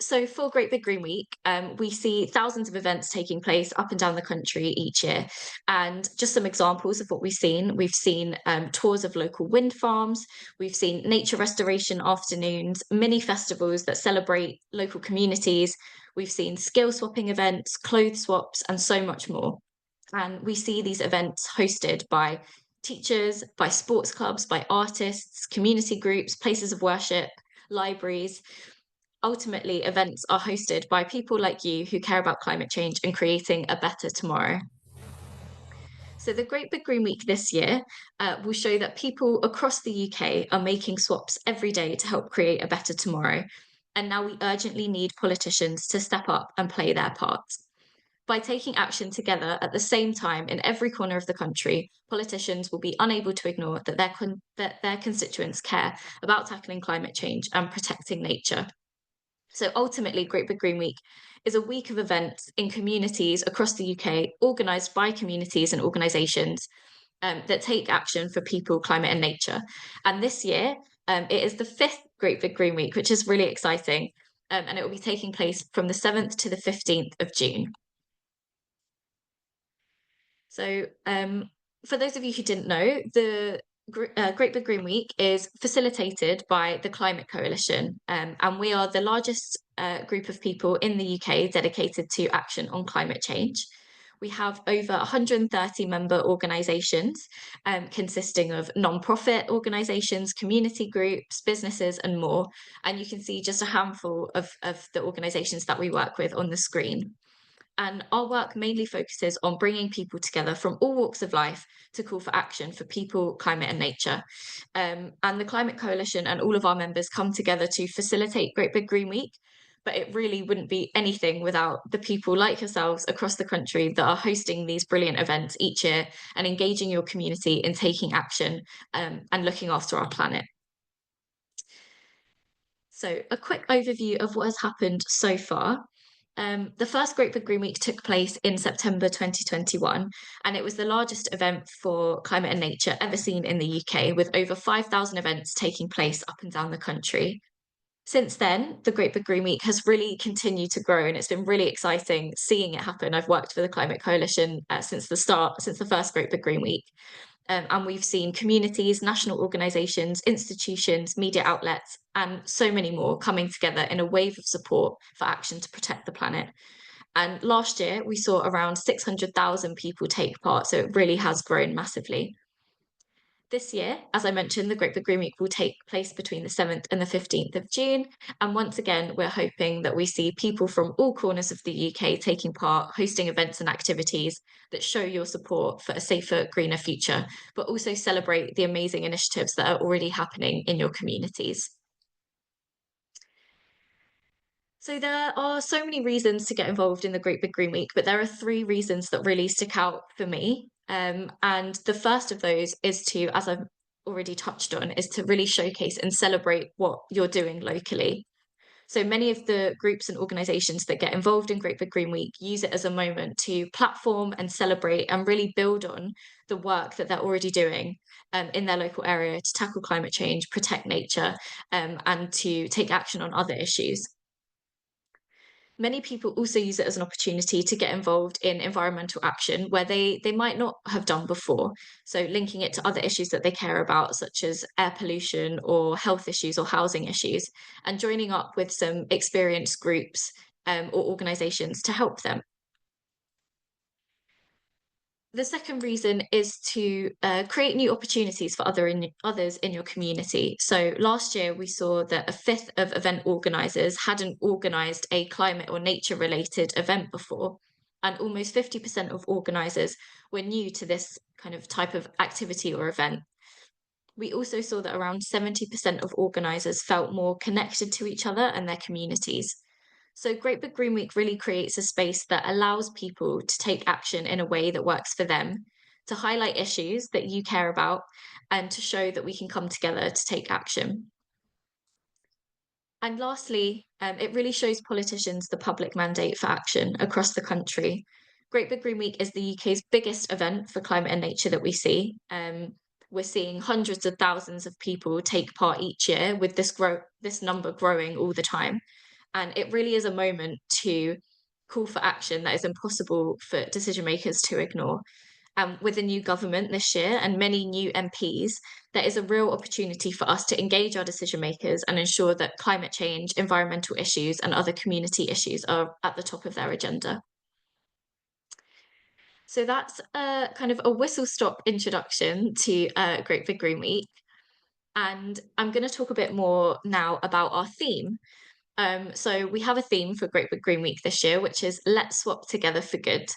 So for Great Big Green Week, we see thousands of events taking place up and down the country each year. And just some examples of what we've seen tours of local wind farms, we've seen nature restoration afternoons, mini festivals that celebrate local communities, we've seen skill swapping events, clothes swaps, and so much more. And we see these events hosted by teachers, by sports clubs, by artists, community groups, places of worship, libraries. Ultimately, events are hosted by people like you who care about climate change and creating a better tomorrow. So, the Great Big Green Week this year will show that people across the UK are making swaps every day to help create a better tomorrow. And now we urgently need politicians to step up and play their part. By taking action together at the same time in every corner of the country, politicians will be unable to ignore that that their constituents care about tackling climate change and protecting nature. So ultimately, Great Big Green Week is a week of events in communities across the UK, organised by communities and organisations that take action for people, climate, and nature. And this year, it is the fifth Great Big Green Week, which is really exciting. And it will be taking place from the 7th to the 15th of June. So, for those of you who didn't know, the Great Big Green Week is facilitated by the Climate Coalition, and we are the largest group of people in the UK dedicated to action on climate change. We have over 130 member organisations, consisting of non-profit organisations, community groups, businesses, and more. And you can see just a handful of the organisations that we work with on the screen. And our work mainly focuses on bringing people together from all walks of life to call for action for people, climate, and nature. And the Climate Coalition and all of our members come together to facilitate Great Big Green Week. But it really wouldn't be anything without the people like yourselves across the country that are hosting these brilliant events each year and engaging your community in taking action and looking after our planet. So, a quick overview of what has happened so far. The first Great Big Green Week took place in September 2021, and it was the largest event for climate and nature ever seen in the UK, with over 5,000 events taking place up and down the country. Since then, the Great Big Green Week has really continued to grow, and it's been really exciting seeing it happen. I've worked for the Climate Coalition since the start, since the first Great Big Green Week. And we've seen communities, national organisations, institutions, media outlets, and so many more coming together in a wave of support for action to protect the planet. And last year, we saw around 600,000 people take part, so it really has grown massively. This year, as I mentioned, the Great Big Green Week will take place between the 7th and the 15th of June. And once again, we're hoping that we see people from all corners of the UK taking part, hosting events and activities that show your support for a safer, greener future, but also celebrate the amazing initiatives that are already happening in your communities. So there are so many reasons to get involved in the Great Big Green Week, but there are three reasons that really stick out for me. And the first of those is to, as I've already touched on, is to really showcase and celebrate what you're doing locally. So many of the groups and organisations that get involved in Great Big Green Week use it as a moment to platform and celebrate and really build on the work that they're already doing in their local area to tackle climate change, protect nature, and to take action on other issues. Many people also use it as an opportunity to get involved in environmental action where they might not have done before. So linking it to other issues that they care about, such as air pollution or health issues or housing issues, and joining up with some experienced groups or organisations to help them. The second reason is to create new opportunities for others in your community. So last year we saw that a fifth of event organisers hadn't organised a climate or nature related event before, and almost 50% of organisers were new to this kind of type of activity or event. We also saw that around 70% of organisers felt more connected to each other and their communities. So Great Big Green Week really creates a space that allows people to take action in a way that works for them, to highlight issues that you care about, and to show that we can come together to take action. And lastly, it really shows politicians the public mandate for action across the country. Great Big Green Week is the UK's biggest event for climate and nature that we see. We're seeing hundreds of thousands of people take part each year, with this number growing all the time. And it really is a moment to call for action that is impossible for decision makers to ignore. With a new government this year and many new MPs, there is a real opportunity for us to engage our decision makers and ensure that climate change, environmental issues, and other community issues are at the top of their agenda. So that's a kind of a whistle stop introduction to Great Big Green Week. And I'm going to talk a bit more now about our theme. So we have a theme for Great Big Green Week this year, which is Let's Swap Together for Good.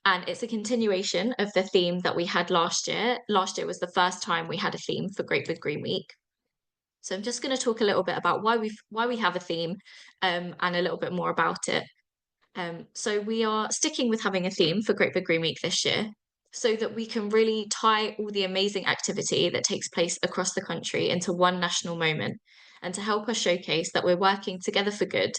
And it's a continuation of the theme that we had last year. Last year was the first time we had a theme for Great Big Green Week. So I'm just going to talk a little bit about why we have a theme, and a little bit more about it. So we are sticking with having a theme for Great Big Green Week this year so that we can really tie all the amazing activity that takes place across the country into one national moment, and to help us showcase that we're working together for good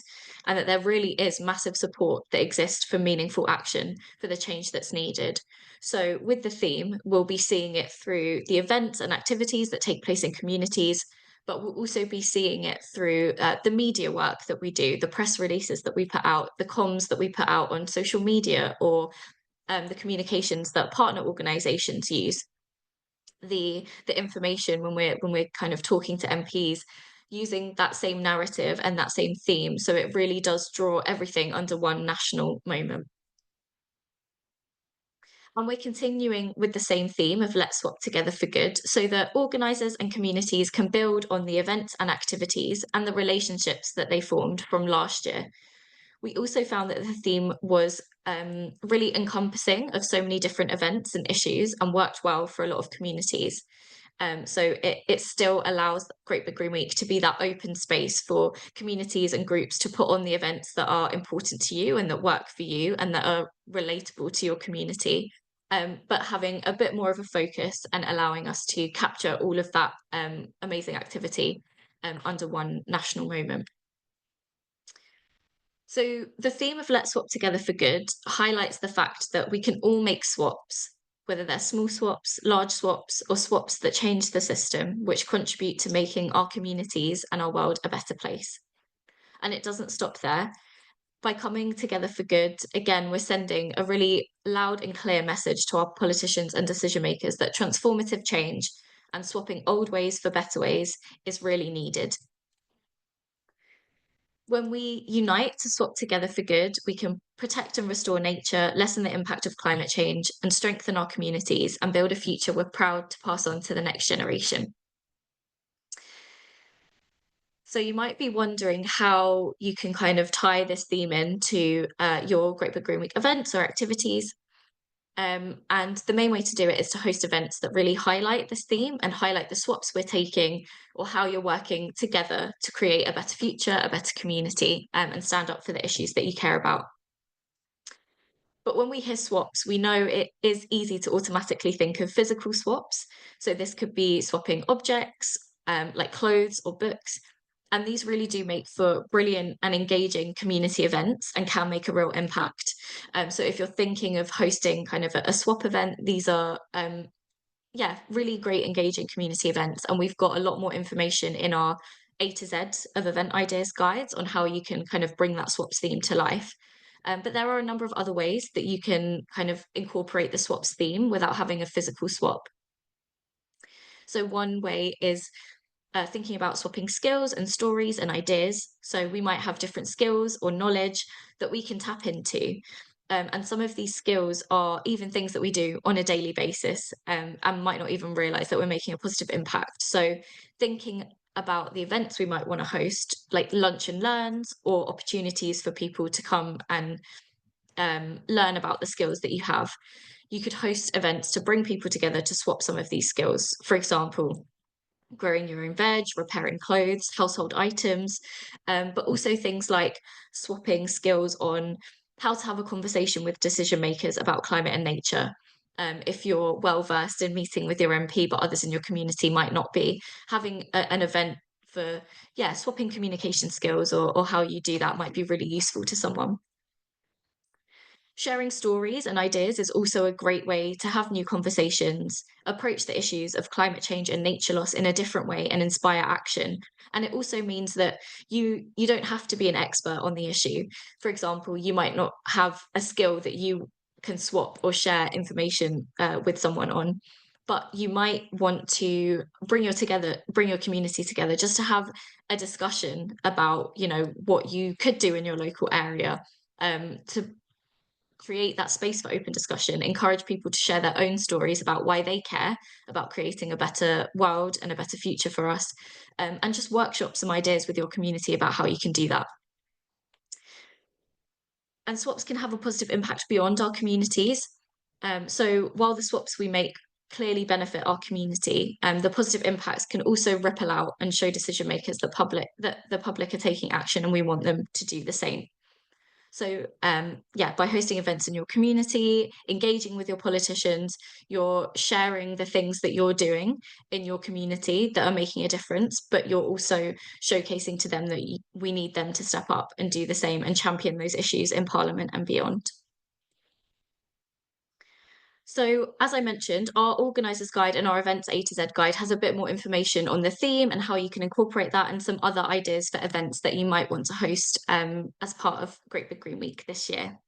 and that there really is massive support that exists for meaningful action for the change that's needed. So with the theme, we'll be seeing it through the events and activities that take place in communities, but we'll also be seeing it through the media work that we do, the press releases that we put out, the comms that we put out on social media, or the communications that partner organisations use, the information when we're kind of talking to MPs, using that same narrative and that same theme. So it really does draw everything under one national moment. And we're continuing with the same theme of Let's Swap Together for Good, so that organisers and communities can build on the events and activities and the relationships that they formed from last year. We also found that the theme was really encompassing of so many different events and issues and worked well for a lot of communities. So it still allows Great Big Green Week to be that open space for communities and groups to put on the events that are important to you and that work for you and that are relatable to your community. But having a bit more of a focus and allowing us to capture all of that amazing activity under one national moment. So the theme of Let's Swap Together for Good highlights the fact that we can all make swaps, whether they're small swaps, large swaps, or swaps that change the system, which contribute to making our communities and our world a better place. And it doesn't stop there. By coming together for good, again, we're sending a really loud and clear message to our politicians and decision makers that transformative change and swapping old ways for better ways is really needed. When we unite to swap together for good, we can protect and restore nature, lessen the impact of climate change, and strengthen our communities and build a future we're proud to pass on to the next generation. So you might be wondering how you can kind of tie this theme into your Great Big Green Week events or activities. And the main way to do it is to host events that really highlight this theme and highlight the swaps we're taking or how you're working together to create a better future, a better community, and stand up for the issues that you care about. But when we hear swaps, we know it is easy to automatically think of physical swaps. So this could be swapping objects, like clothes or books. And these really do make for brilliant and engaging community events and can make a real impact. So if you're thinking of hosting kind of a swap event, these are yeah, really great engaging community events. And we've got a lot more information in our A to Z of event ideas guides on how you can kind of bring that swaps theme to life. But there are a number of other ways that you can kind of incorporate the swaps theme without having a physical swap. So one way is thinking about swapping skills and stories and ideas. So we might have different skills or knowledge that we can tap into. And some of these skills are even things that we do on a daily basis, and might not even realize that we're making a positive impact. So thinking about the events we might want to host, like lunch and learns, or opportunities for people to come and learn about the skills that you have. You could host events to bring people together to swap some of these skills. For example, growing your own veg, repairing clothes, household items, but also things like swapping skills on how to have a conversation with decision makers about climate and nature. If you're well versed in meeting with your MP, but others in your community might not be, having an event for, yeah, swapping communication skills or how you do that might be really useful to someone. Sharing stories and ideas is also a great way to have new conversations, approach the issues of climate change and nature loss in a different way and inspire action. And it also means that you don't have to be an expert on the issue. For example, you might not have a skill that you can swap or share information with someone on, but you might want to bring your community together just to have a discussion about, what you could do in your local area, to create that space for open discussion, encourage people to share their own stories about why they care about creating a better world and a better future for us, and just workshop some ideas with your community about how you can do that. And swaps can have a positive impact beyond our communities. So while the swaps we make clearly benefit our community, the positive impacts can also ripple out and show decision makers that the public are taking action, and we want them to do the same. So, yeah, by hosting events in your community, engaging with your politicians, you're sharing the things that you're doing in your community that are making a difference, but you're also showcasing to them that we need them to step up and do the same and champion those issues in Parliament and beyond. So, as I mentioned, our organisers guide and our events A to Z guide has a bit more information on the theme and how you can incorporate that, and some other ideas for events that you might want to host as part of Great Big Green Week this year.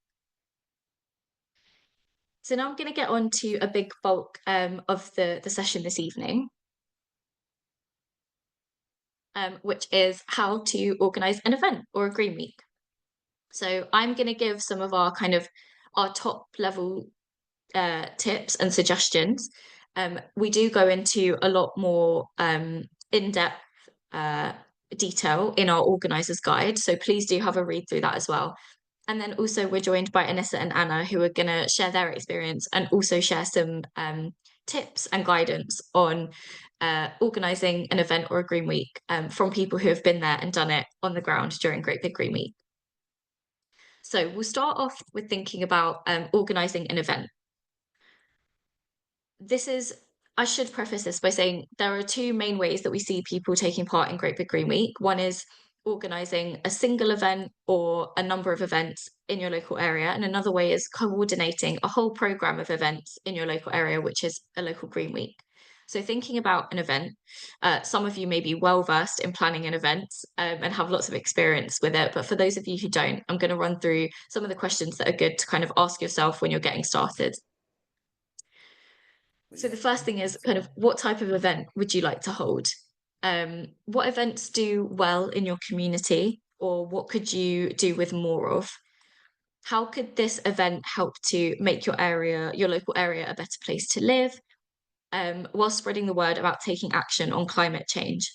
So now I'm going to get on to a big bulk of the session this evening, which is how to organise an event or a Green Week. So I'm going to give some of our top level tips and suggestions. We do go into a lot more in-depth uh, detail in our organizer's guide, so please do have a read through that as well. And then also we're joined by Anisa and Anna, who are going to share their experience and also share some tips and guidance on organising an event or a Green Week, from people who have been there and done it on the ground during Great Big Green Week. So we'll start off with thinking about organising an event. I should preface this by saying there are two main ways that we see people taking part in Great Big Green Week. One is organising a single event or a number of events in your local area, and another way is coordinating a whole programme of events in your local area, which is a local Green Week. So, thinking about an event, some of you may be well versed in planning an event, and have lots of experience with it. But for those of you who don't, I'm going to run through some of the questions that are good to kind of ask yourself when you're getting started. So the first thing is kind of, what type of event would you like to hold? What events do well in your community, or what could you do with more of? How could this event help to make your local area, a better place to live, while spreading the word about taking action on climate change?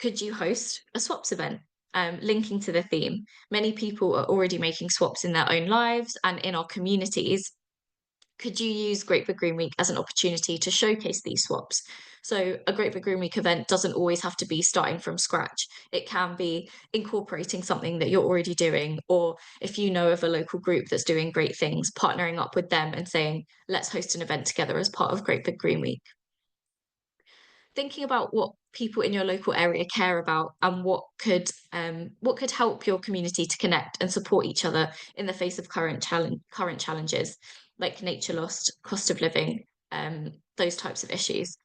Could you host a swaps event? Linking to the theme, many people are already making swaps in their own lives and in our communities. Could you use Great Big Green Week as an opportunity to showcase these swaps? So a Great Big Green Week event doesn't always have to be starting from scratch. It can be incorporating something that you're already doing, or if you know of a local group that's doing great things, partnering up with them and saying, let's host an event together as part of Great Big Green Week. Thinking about what people in your local area care about and what could help your community to connect and support each other in the face of current challenges like nature loss, cost of living, those types of issues.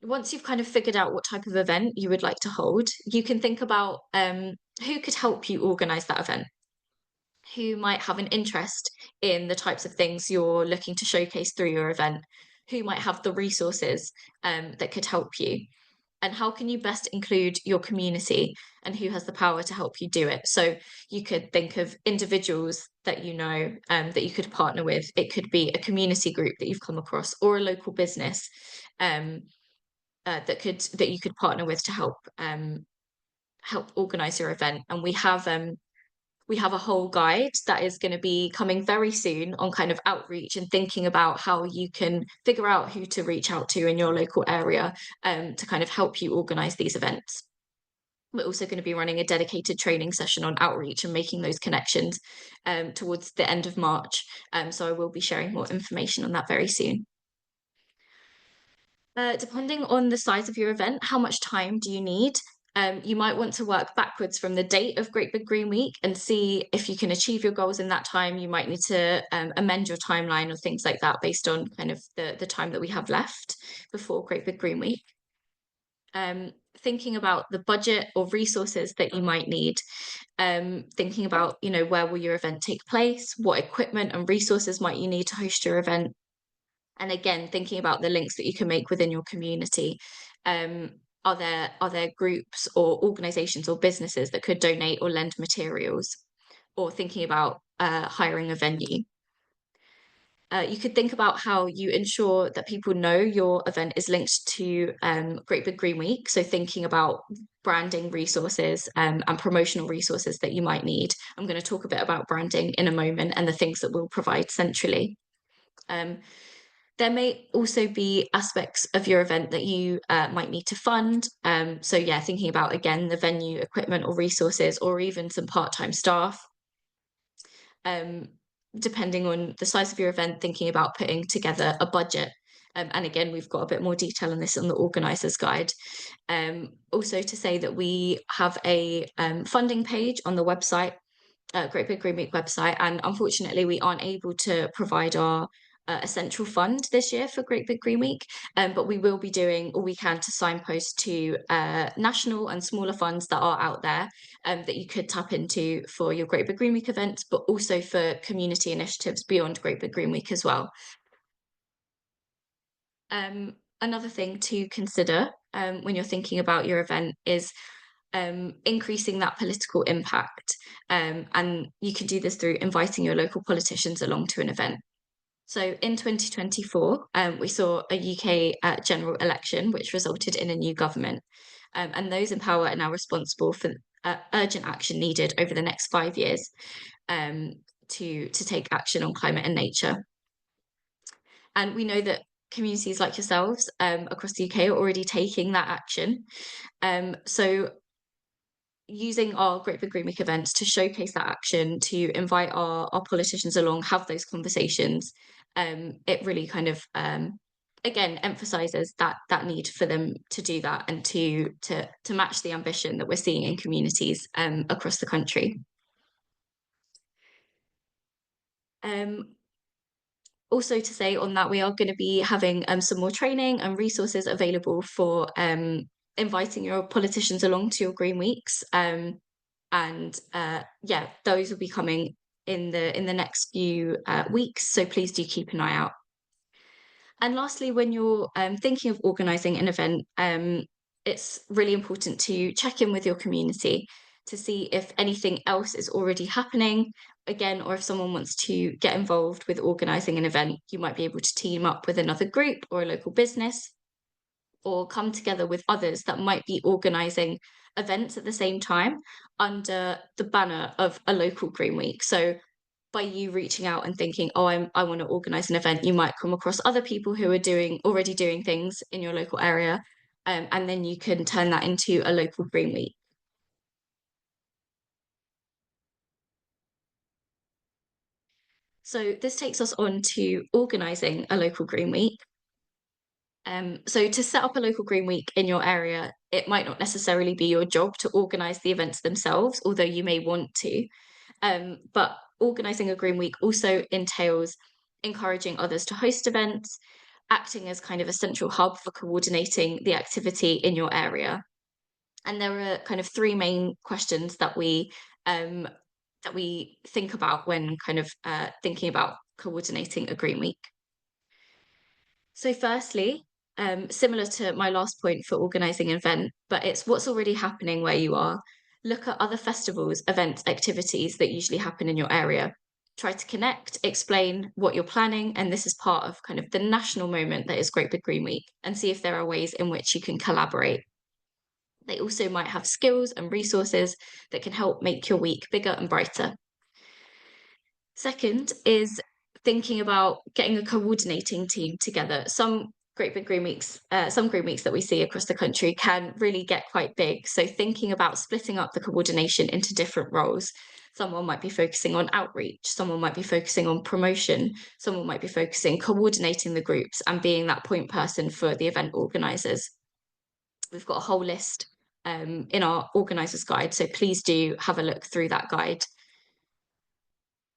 Once you've kind of figured out what type of event you would like to hold, you can think about who could help you organise that event, who might have an interest in the types of things you're looking to showcase through your event, who might have the resources that could help you, and how can you best include your community and who has the power to help you do it. So you could think of individuals that you know, that you could partner with. It could be a community group that you've come across, or a local business that you could partner with to help organize your event. And we have a whole guide that is going to be coming very soon on kind of outreach and thinking about how you can figure out who to reach out to in your local area, to kind of help you organise these events. We're also going to be running a dedicated training session on outreach and making those connections towards the end of March. So I will be sharing more information on that very soon. Depending on the size of your event, how much time do you need? You might want to work backwards from the date of Great Big Green Week and see if you can achieve your goals in that time. You might need to amend your timeline or things like that based on kind of the time that we have left before Great Big Green Week. Thinking about the budget or resources that you might need, thinking about, where will your event take place, what equipment and resources might you need to host your event, and again, thinking about the links that you can make within your community. Are there groups or organizations or businesses that could donate or lend materials, or thinking about hiring a venue? You could think about how you ensure that people know your event is linked to Great Big Green Week. So thinking about branding resources and promotional resources that you might need. I'm going to talk a bit about branding in a moment and the things that we'll provide centrally. There may also be aspects of your event that you might need to fund. So yeah, thinking about, again, the venue, equipment or resources, or even some part-time staff. Depending on the size of your event, thinking about putting together a budget. And again, we've got a bit more detail on this on the organisers guide. Also to say that we have a funding page on the website, Great Big Green Week website, and unfortunately we aren't able to provide our a central fund this year for Great Big Green Week, but we will be doing all we can to signpost to national and smaller funds that are out there that you could tap into for your Great Big Green Week events, but also for community initiatives beyond Great Big Green Week as well. Another thing to consider when you're thinking about your event is increasing that political impact. And you can do this through inviting your local politicians along to an event. So in 2024, we saw a UK general election, which resulted in a new government. And those in power are now responsible for urgent action needed over the next 5 years to take action on climate and nature. And we know that communities like yourselves across the UK are already taking that action. So using our Great Big Green Week events to showcase that action, to invite our politicians along, have those conversations, it really kind of again emphasizes that need for them to do that and to match the ambition that we're seeing in communities across the country. Also to say on that, we are going to be having some more training and resources available for inviting your politicians along to your Green Weeks. And yeah, those will be coming in the next few weeks. So please do keep an eye out. And lastly, when you're thinking of organising an event, it's really important to check in with your community to see if anything else is already happening. Again, or if someone wants to get involved with organising an event, you might be able to team up with another group or a local business, or come together with others that might be organising events at the same time under the banner of a local Green Week. So by you reaching out and thinking, oh, I want to organise an event, you might come across other people who are already doing things in your local area, and then you can turn that into a local Green Week. So this takes us on to organising a local Green Week. So to set up a local Green Week in your area, it might not necessarily be your job to organise the events themselves, although you may want to. But organising a Green Week also entails encouraging others to host events, acting as kind of a central hub for coordinating the activity in your area. And there are kind of three main questions that we think about when kind of thinking about coordinating a Green Week. So firstly, similar to my last point for organising an event, but it's what's already happening where you are. Look at other festivals, events, activities that usually happen in your area. Try to connect, explain what you're planning, and this is part of kind of the national moment that is Great Big Green Week, and see if there are ways in which you can collaborate. They also might have skills and resources that can help make your week bigger and brighter. Second is thinking about getting a coordinating team together. Some Green Weeks that we see across the country can really get quite big. So thinking about splitting up the coordination into different roles. Someone might be focusing on outreach, someone might be focusing on promotion, someone might be focusing coordinating the groups and being that point person for the event organisers. We've got a whole list in our organisers guide. So please do have a look through that guide.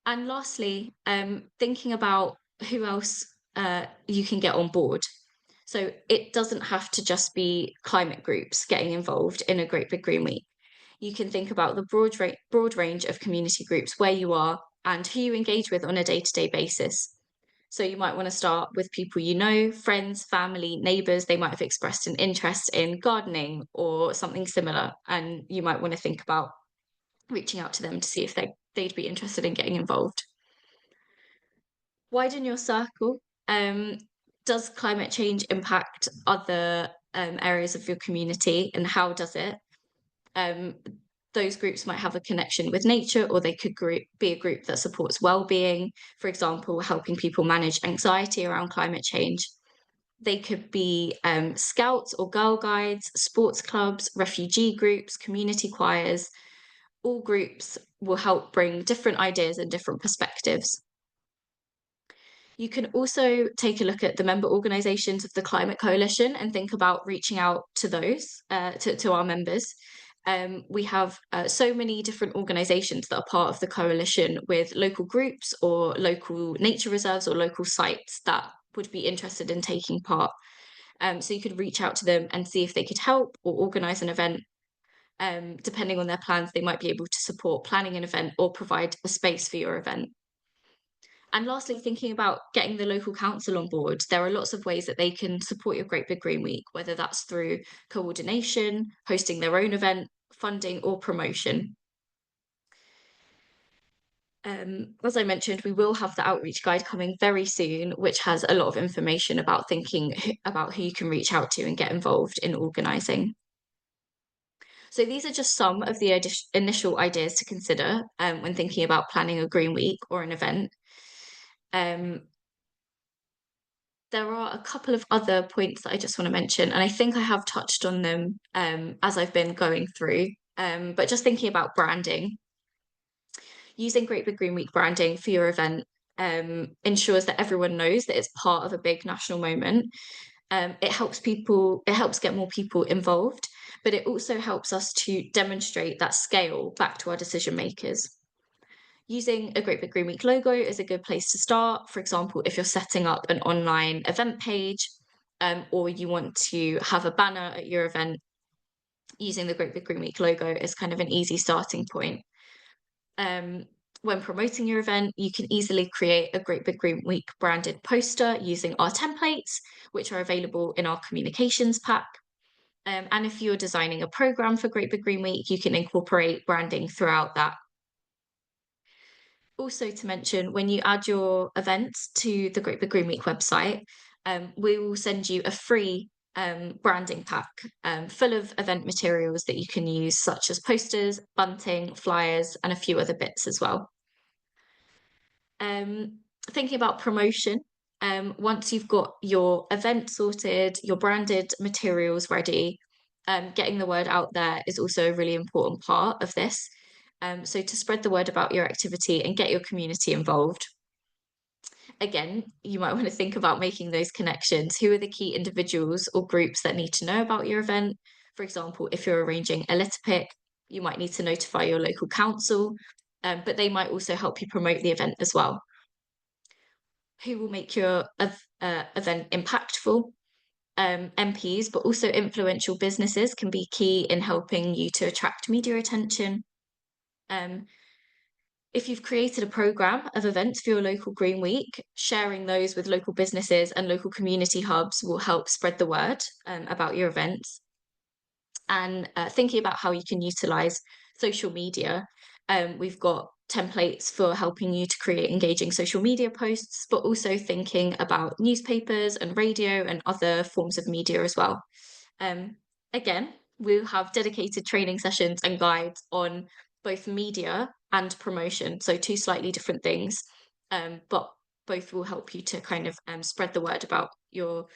And lastly, thinking about who else you can get on board. So it doesn't have to just be climate groups getting involved in a Great Big Green Week. You can think about the broad range of community groups where you are and who you engage with on a day-to-day basis. So you might want to start with people you know, friends, family, neighbours. They might have expressed an interest in gardening or something similar, and you might want to think about reaching out to them to see if they'd be interested in getting involved. Widen your circle. Does climate change impact other areas of your community, and how does it? Um, those groups might have a connection with nature, or they could be a group that supports well-being, for example, helping people manage anxiety around climate change. They could be scouts or girl guides, sports clubs, refugee groups, community choirs. All groups will help bring different ideas and different perspectives. You can also take a look at the member organisations of the Climate Coalition and think about reaching out to those, to our members. We have so many different organisations that are part of the coalition with local groups or local nature reserves or local sites that would be interested in taking part. So you could reach out to them and see if they could help or organise an event. Depending on their plans, they might be able to support planning an event or provide a space for your event. And lastly, thinking about getting the local council on board, there are lots of ways that they can support your Great Big Green Week, whether that's through coordination, hosting their own event, funding, or promotion. As I mentioned, we will have the outreach guide coming very soon, which has a lot of information about thinking about who you can reach out to and get involved in organising. So these are just some of the initial ideas to consider when thinking about planning a Green Week or an event. There are a couple of other points that I just want to mention, and I think I have touched on them as I've been going through. But just thinking about branding, using Great Big Green Week branding for your event ensures that everyone knows that it's part of a big national moment. It helps get more people involved, but it also helps us to demonstrate that scale back to our decision makers. Using a Great Big Green Week logo is a good place to start. For example, if you're setting up an online event page, or you want to have a banner at your event, using the Great Big Green Week logo is kind of an easy starting point. When promoting your event, you can easily create a Great Big Green Week branded poster using our templates, which are available in our communications pack. And if you're designing a program for Great Big Green Week, you can incorporate branding throughout that. Also to mention, when you add your events to the Great Big Green Week website, we will send you a free branding pack full of event materials that you can use, such as posters, bunting, flyers, and a few other bits as well. Thinking about promotion, once you've got your event sorted, your branded materials ready, getting the word out there is also a really important part of this. So to spread the word about your activity and get your community involved. Again, you might want to think about making those connections. Who are the key individuals or groups that need to know about your event? For example, if you're arranging a litter pick, you might need to notify your local council, but they might also help you promote the event as well. Who will make your event impactful? MPs, but also influential businesses can be key in helping you to attract media attention. If you've created a program of events for your local Green Week, sharing those with local businesses and local community hubs will help spread the word about your events. And thinking about how you can utilize social media, we've got templates for helping you to create engaging social media posts, but also thinking about newspapers and radio and other forms of media as well. Again, we'll have dedicated training sessions and guides on both media and promotion, so two slightly different things, but both will help you to kind of spread the word about your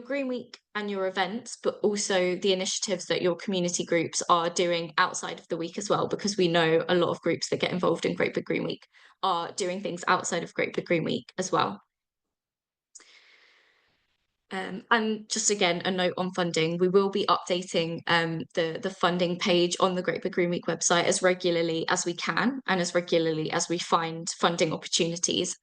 Green Week and your events, but also the initiatives that your community groups are doing outside of the week as well, because we know a lot of groups that get involved in Great Big Green Week are doing things outside of Great Big Green Week as well. And just again, a note on funding, we will be updating the funding page on the Great Big Green Week website as regularly as we can and as regularly as we find funding opportunities.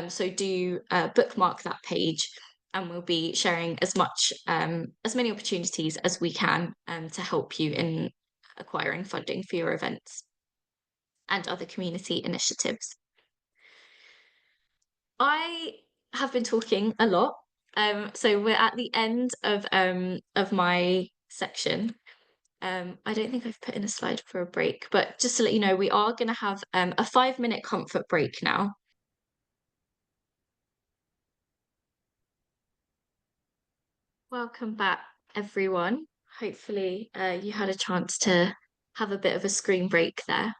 So do bookmark that page, and we'll be sharing as many opportunities as we can to help you in acquiring funding for your events and other community initiatives. I have been talking a lot. So we're at the end of my section. I don't think I've put in a slide for a break, but just to let you know, we are going to have a 5-minute comfort break now. Welcome back, everyone. Hopefully, you had a chance to have a bit of a screen break there.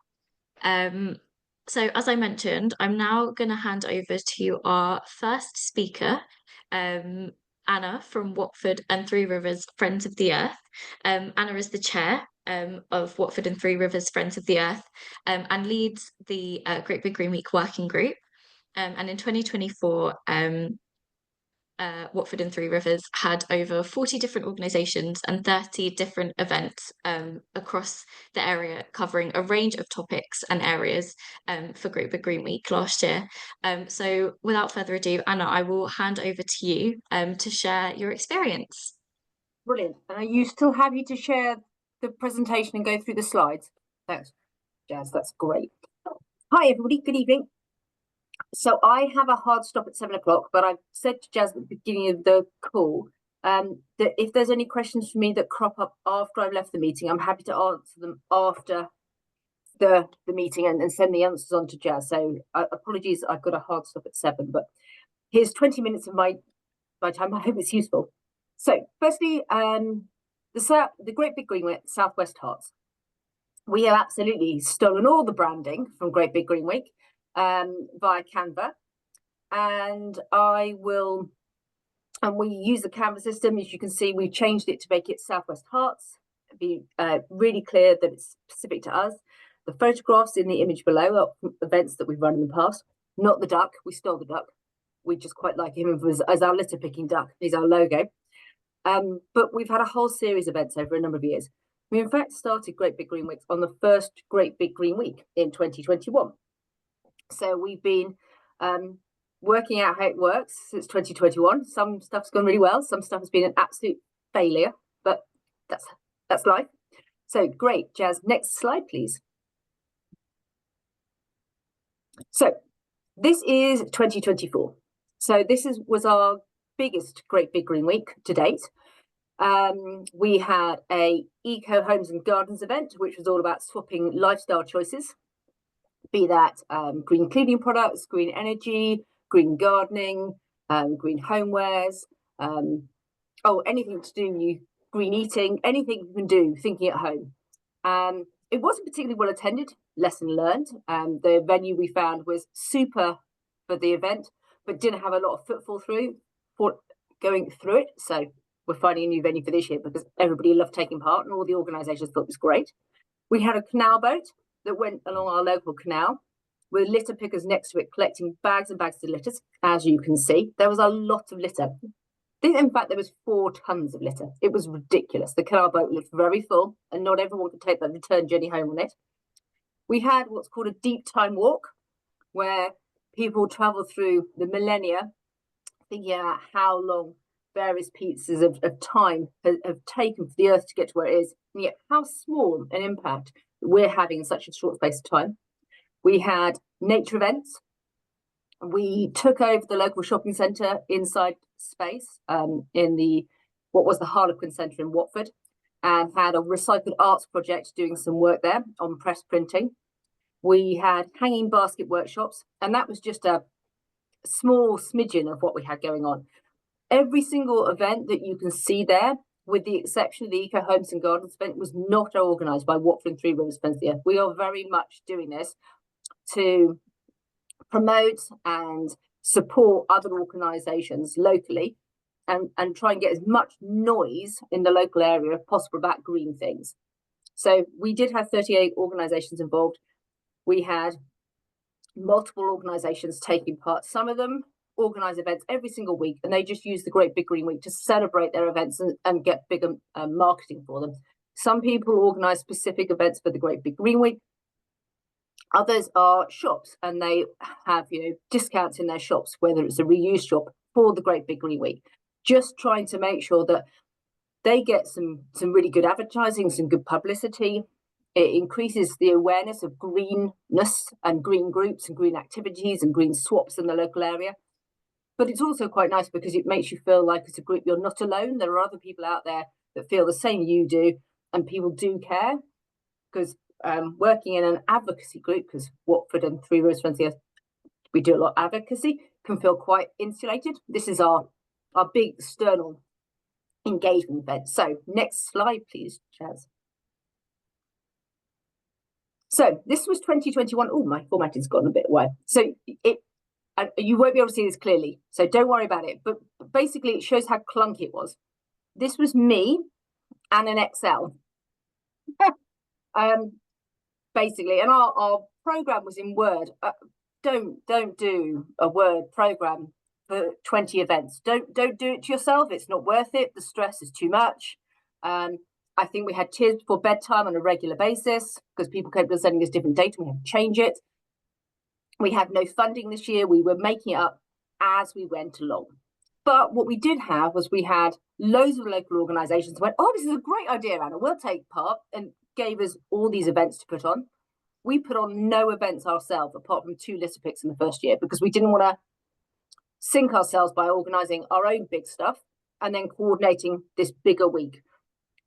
So as I mentioned, I'm now going to hand over to our first speaker, Anna from Watford and Three Rivers Friends of the Earth. Anna is the chair of Watford and Three Rivers Friends of the Earth, and leads the Great Big Green Week working group. And in 2024, Watford and Three Rivers had over 40 different organisations and 30 different events across the area, covering a range of topics and areas for Great Big Green Week last year. So without further ado, Anna, I will hand over to you to share your experience. Brilliant. And are you still happy to share the presentation and go through the slides? Thanks, Jazz. That's great. Hi, everybody. Good evening. So I have a hard stop at 7 o'clock, but I've said to Jazz at the beginning of the call that if there's any questions for me that crop up after I've left the meeting, I'm happy to answer them after the meeting and send the answers on to Jazz. So apologies, I've got a hard stop at 7, but here's 20 minutes of my time. I hope it's useful. So firstly, the Great Big Green Week Southwest Hearts. We have absolutely stolen all the branding from Great Big Green Week via Canva, and we use the Canva system. As you can see, we've changed it to make it Southwest Hearts, be really clear that it's specific to us. The photographs in the image below are events that we've run in the past, not the duck. We stole the duck. We just quite like him as our litter picking duck. He's our logo. But we've had a whole series of events over a number of years. We in fact started Great Big Green Week on the first Great Big Green Week in 2021. So we've been working out how it works since 2021. Some stuff's gone really well. Some stuff has been an absolute failure, but that's life. So great, Jazz. Next slide, please. So this is 2024. So this was our biggest Great Big Green Week to date. We had a eco homes and gardens event, which was all about swapping lifestyle choices, be that green cleaning products, green energy, green gardening, green homewares, anything to do with green eating, anything you can do thinking at home. It wasn't particularly well attended, lesson learned. The venue we found was super for the event, but didn't have a lot of footfall going through it. So we're finding a new venue for this year because everybody loved taking part and all the organisations thought it was great. We had a canal boat that went along our local canal with litter pickers next to it collecting bags and bags of litters. As you can see, there was a lot of litter. In fact, there was 4 tons of litter. It was ridiculous. The canal boat looked very full and not everyone could take that return journey home on it. We had what's called a deep time walk, where people travel through the millennia thinking about how long various pieces of time have taken for the Earth to get to where it is, and yet how small an impact we're having in such a short space of time. We had nature events. We took over the local shopping centre inside space in what was the Harlequin Centre in Watford, and had a recycled arts project doing some work there on press printing. We had hanging basket workshops, and that was just a small smidgen of what we had going on. Every single event that you can see there, with the exception of the Eco Homes and Gardens event, was not organised by Watford and Three Rivers Friends of the Earth. We are very much doing this to promote and support other organisations locally and try and get as much noise in the local area as possible about green things. So we did have 38 organisations involved. We had multiple organisations taking part, some of them organise events every single week, and they just use the Great Big Green Week to celebrate their events and get bigger marketing for them. Some people organise specific events for the Great Big Green Week. Others are shops, and they have discounts in their shops, whether it's a reused shop for the Great Big Green Week. Just trying to make sure that they get some really good advertising, some good publicity. It increases the awareness of greenness and green groups and green activities and green swaps in the local area. But it's also quite nice because it makes you feel like as a group you're not alone. There are other people out there that feel the same you do, and people do care. Because working in an advocacy group, because Watford and Three Rivers Friends here, we do a lot of advocacy, can feel quite insulated. This is our big external engagement event. So next slide, please, Chaz. So this was 2021. Oh, my formatting's gone a bit away. So you won't be able to see this clearly, so don't worry about it. But basically, it shows how clunky it was. This was me and an Excel. Basically, and our program was in Word. Don't do a Word program for 20 events. Don't do it to yourself. It's not worth it. The stress is too much. I think we had tears before bedtime on a regular basis because people kept sending us different data. We had to change it. We had no funding this year. We were making it up as we went along. But what we did have was we had loads of local organisations who went, oh, this is a great idea, Anna. We'll take part, and gave us all these events to put on. We put on no events ourselves, apart from 2 litter picks in the first year, because we didn't want to sink ourselves by organising our own big stuff and then coordinating this bigger week.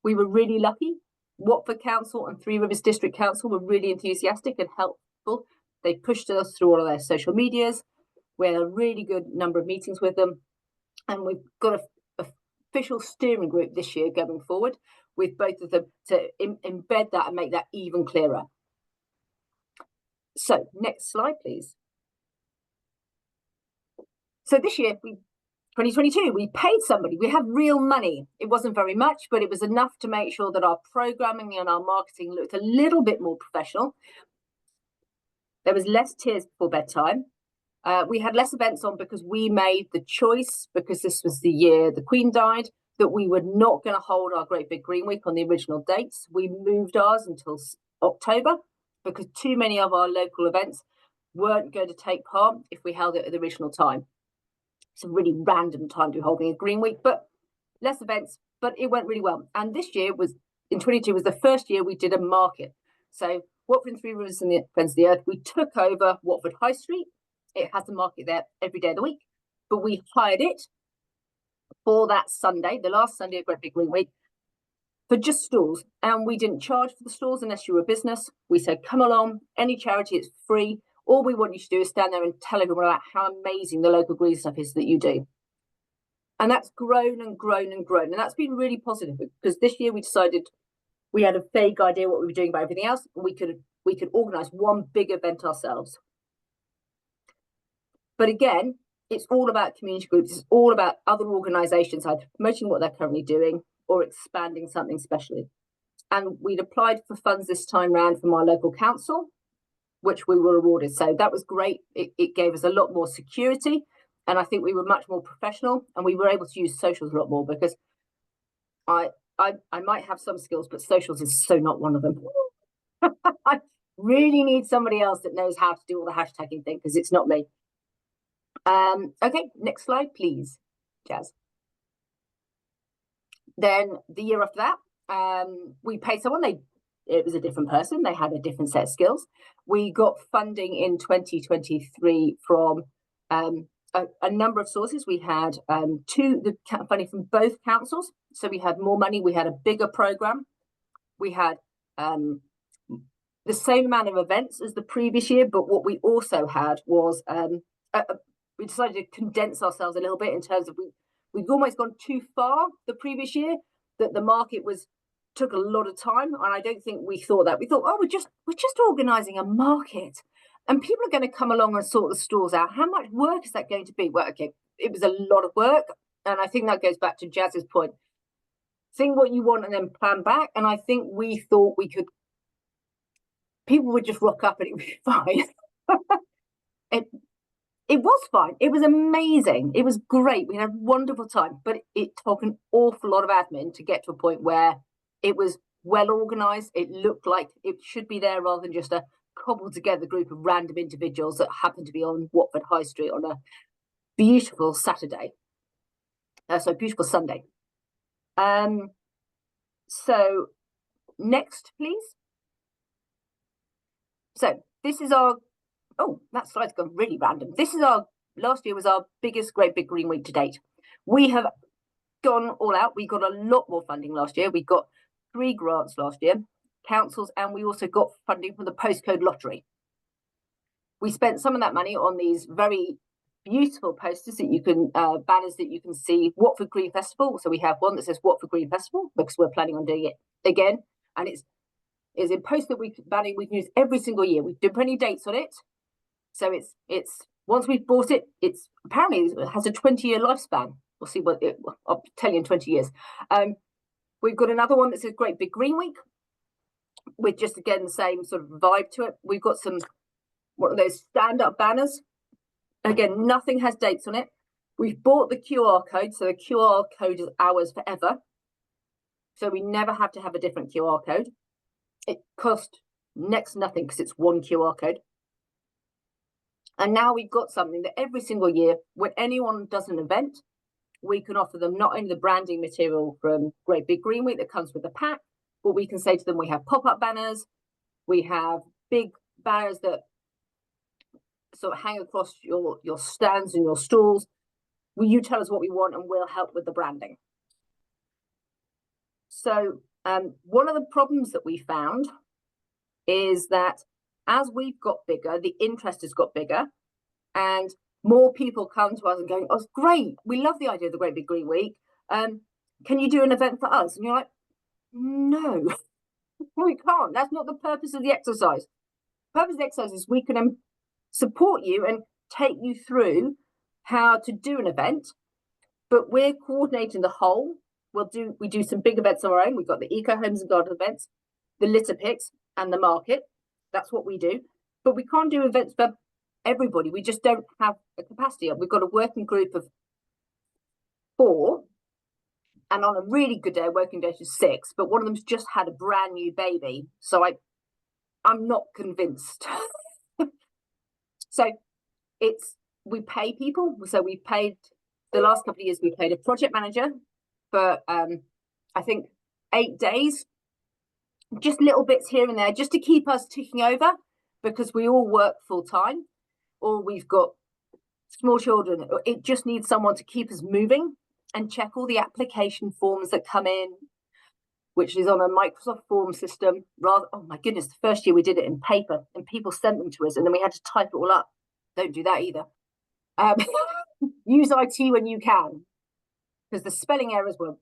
We were really lucky. Watford Council and Three Rivers District Council were really enthusiastic and helpful. They pushed us through all of their social medias. We had a really good number of meetings with them. And we've got an official steering group this year going forward with both of them to embed that and make that even clearer. So next slide, please. So this year, 2022, we paid somebody. We have real money. It wasn't very much, but it was enough to make sure that our programming and our marketing looked a little bit more professional. There was less tears before bedtime. We had less events on because we made the choice, because this was the year the Queen died, that we were not going to hold our Great Big Green Week on the original dates. We moved ours until October because too many of our local events weren't going to take part if we held it at the original time. It's a really random time to be holding a Green Week, but less events, but it went really well. And this year in 22 was the first year we did a market. So Watford and Three Rivers and the Friends of the Earth, we took over Watford High Street. It has a market there every day of the week, but we hired it for that Sunday, the last Sunday of Great Big Green Week, for just stalls. And we didn't charge for the stalls unless you were a business. We said, come along, any charity, it's free. All we want you to do is stand there and tell everyone about how amazing the local green stuff is that you do. And that's grown and grown and grown. And that's been really positive because this year we decided we had a vague idea what we were doing about everything else. And we could organise one big event ourselves. But again, it's all about community groups. It's all about other organisations either promoting what they're currently doing or expanding something specially. And we'd applied for funds this time round from our local council, which we were awarded. So that was great. It gave us a lot more security. And I think we were much more professional, and we were able to use socials a lot more because I might have some skills, but socials is so not one of them. I really need somebody else that knows how to do all the hashtagging thing because it's not me. Okay, next slide, please, Jazz. Then the year after that, we paid someone. It was a different person. They had a different set of skills. We got funding in 2023 from a number of sources. We had the funding from both councils. So we had more money. We had a bigger program. We had the same amount of events as the previous year. But what we also had was we decided to condense ourselves a little bit in terms of we've almost gone too far the previous year, that the market took a lot of time. And I don't think we thought that. We thought, oh, we're just organising a market and people are going to come along and sort the stalls out. How much work is that going to be? Well, okay, it was a lot of work. And I think that goes back to Jazz's point. Think what you want and then plan back. And I think we thought people would just rock up and it would be fine. It was fine. It was amazing. It was great. We had a wonderful time, but it took an awful lot of admin to get to a point where it was well organized. It looked like it should be there rather than just a cobbled together group of random individuals that happened to be on Watford High Street on a beautiful Saturday. Beautiful Sunday. So next, please. So this is our, oh, that slide's gone really random. This is our, last year was our biggest Great Big Green Week to date. We have gone all out. We got a lot more funding last year. We got 3 grants last year, councils, and we also got funding from the postcode lottery. We spent some of that money on these very beautiful posters that you can, banners that you can see, Watford Green Festival. So we have one that says Watford Green Festival because we're planning on doing it again. And it's in poster banning we can use every single year. We don't put any dates on it. So it's once we've bought it, it's apparently it has a 20-year lifespan. We'll see what I'll tell you in 20 years. We've got another one that says Great Big Green Week with just again the same sort of vibe to it. We've got some one of those stand-up banners. Again, nothing has dates on it. We've bought the QR code, so the QR code is ours forever. So we never have to have a different QR code. It cost next to nothing because it's one QR code. And now we've got something that every single year, when anyone does an event, we can offer them not only the branding material from Great Big Green Week that comes with the pack, but we can say to them, we have pop-up banners, we have big banners that sort of hang across your stands and your stalls. Will you tell us what we want and we'll help with the branding? So one of the problems that we found is that as we've got bigger, the interest has got bigger and more people come to us and going, oh, it's great. We love the idea of the Great Big Green Week. Can you do an event for us? And you're like, no, we can't. That's not the purpose of the exercise. The purpose of the exercise is we can support you and take you through how to do an event, but we're coordinating the whole. We do some big events on our own. We've got the eco homes and garden events, the litter picks and the market. That's what we do. But we can't do events for everybody. We just don't have a capacity. We've got a working group of 4. And on a really good day, a working day is 6. But one of them's just had a brand new baby. So I'm not convinced. So we pay people. So we paid, the last couple of years, we paid a project manager for, I think, 8 days. Just little bits here and there, just to keep us ticking over, because we all work full time, or we've got small children. It just needs someone to keep us moving and check all the application forms that come in, which is on a Microsoft form system. Oh my goodness, the first year we did it in paper and people sent them to us and then we had to type it all up. Don't do that either. Use IT when you can, because the spelling errors were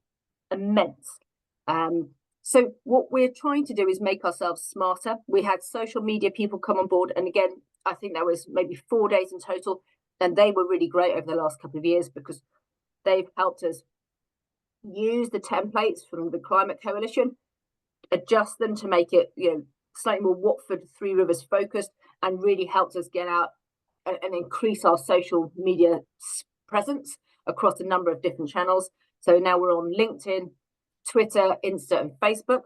immense. So what we're trying to do is make ourselves smarter. We had social media people come on board. And again, I think there was maybe 4 days in total. And they were really great over the last couple of years because they've helped us use the templates from the Climate Coalition, adjust them to make it, slightly more Watford Three Rivers focused, and really helped us get out and increase our social media presence across a number of different channels. So now we're on LinkedIn, Twitter, Insta, and Facebook.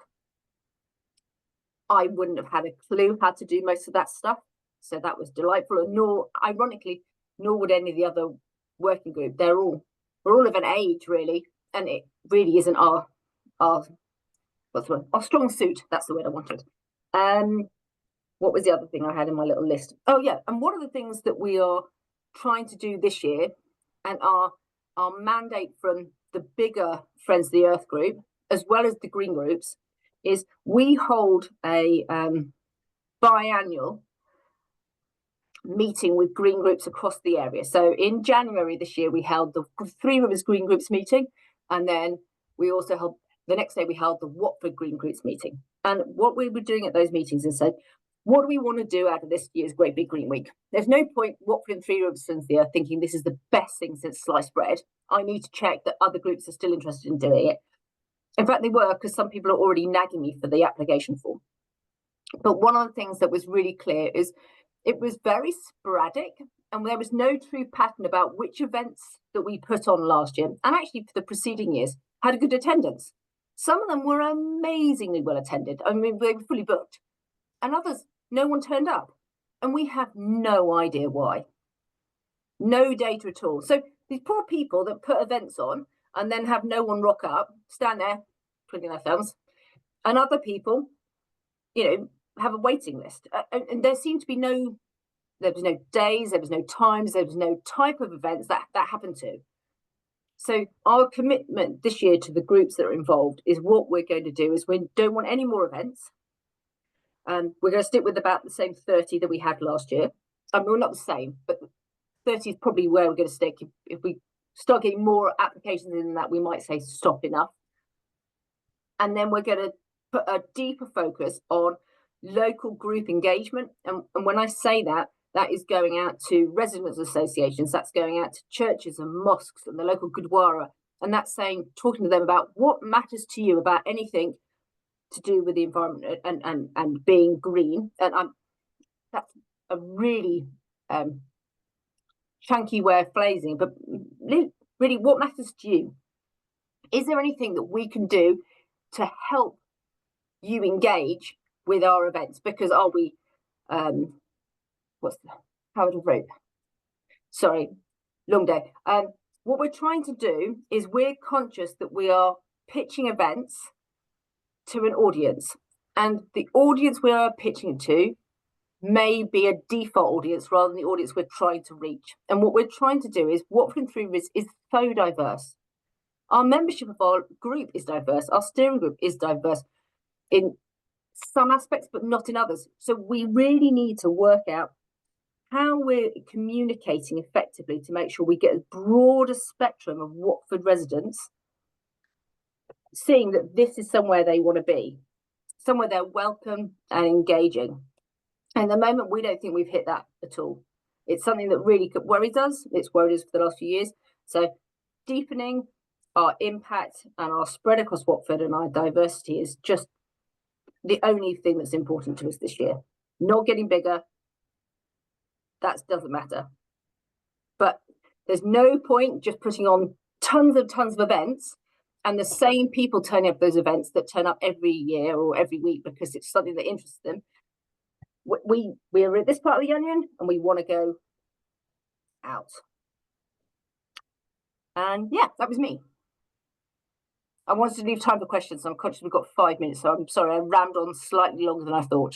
I wouldn't have had a clue how to do most of that stuff. So that was delightful. And ironically, nor would any of the other working group. We're all of an age, really. And it really isn't our strong suit. That's the word I wanted. What was the other thing I had in my little list? Oh, yeah. And one of the things that we are trying to do this year, and our mandate from the bigger Friends of the Earth group, as well as the green groups, is we hold a biannual meeting with green groups across the area. So in January this year, we held the Three Rivers Green Groups meeting. And then we also held, the next day we held the Watford Green Groups meeting. And what we were doing at those meetings is said, what do we want to do out of this year's Great Big Green Week? There's no point Watford and Three Rivers are thinking this is the best thing since sliced bread. I need to check that other groups are still interested in doing it. In fact, they were, because some people are already nagging me for the application form. But one of the things that was really clear is it was very sporadic. and there was no true pattern about which events that we put on last year, and actually for the preceding years, had a good attendance. Some of them were amazingly well attended. I mean, they were fully booked, and others, no one turned up, and we have no idea why. No data at all. So these poor people that put events on and then have no one rock up, stand there twiddling their thumbs, and other people, have a waiting list. And there seemed to be there was no days, there was no times, there was no type of events that happened to. So our commitment this year to the groups that are involved is what we're going to do is we don't want any more events. We're going to stick with about the same 30 that we had last year. I mean, we're not the same, but 30 is probably where we're going to stick. If we start getting more applications in that, we might say stop enough. And then we're going to put a deeper focus on local group engagement. And when I say that, that is going out to residents associations, that's going out to churches and mosques and the local Gurdwara. And that's talking to them about what matters to you about anything to do with the environment and being green. And that's a really chunky way of phrasing, but really what matters to you? Is there anything that we can do to help you engage with our events? Because are we how would I wrote? Sorry, long day. What we're trying to do is we're conscious that we are pitching events to an audience, and the audience we are pitching to may be a default audience rather than the audience we're trying to reach. And what we're trying to do is Watford and Rivers is so diverse. Our membership of our group is diverse. Our steering group is diverse in some aspects, but not in others. So we really need to work out how we're communicating effectively to make sure we get a broader spectrum of Watford residents seeing that this is somewhere they want to be, somewhere they're welcome and engaging. And at the moment, we don't think we've hit that at all. It's something that really worries us. It's worried us for the last few years. So deepening our impact and our spread across Watford and our diversity is just the only thing that's important to us this year. Not getting bigger, that doesn't matter. But there's no point just putting on tons of events and the same people turning up those events that turn up every year or every week because it's something that interests them. We're at this part of the onion and we want to go out. And yeah, that was me. I wanted to leave time for questions, so I'm conscious we've got 5 minutes, so I'm sorry I rammed on slightly longer than I thought.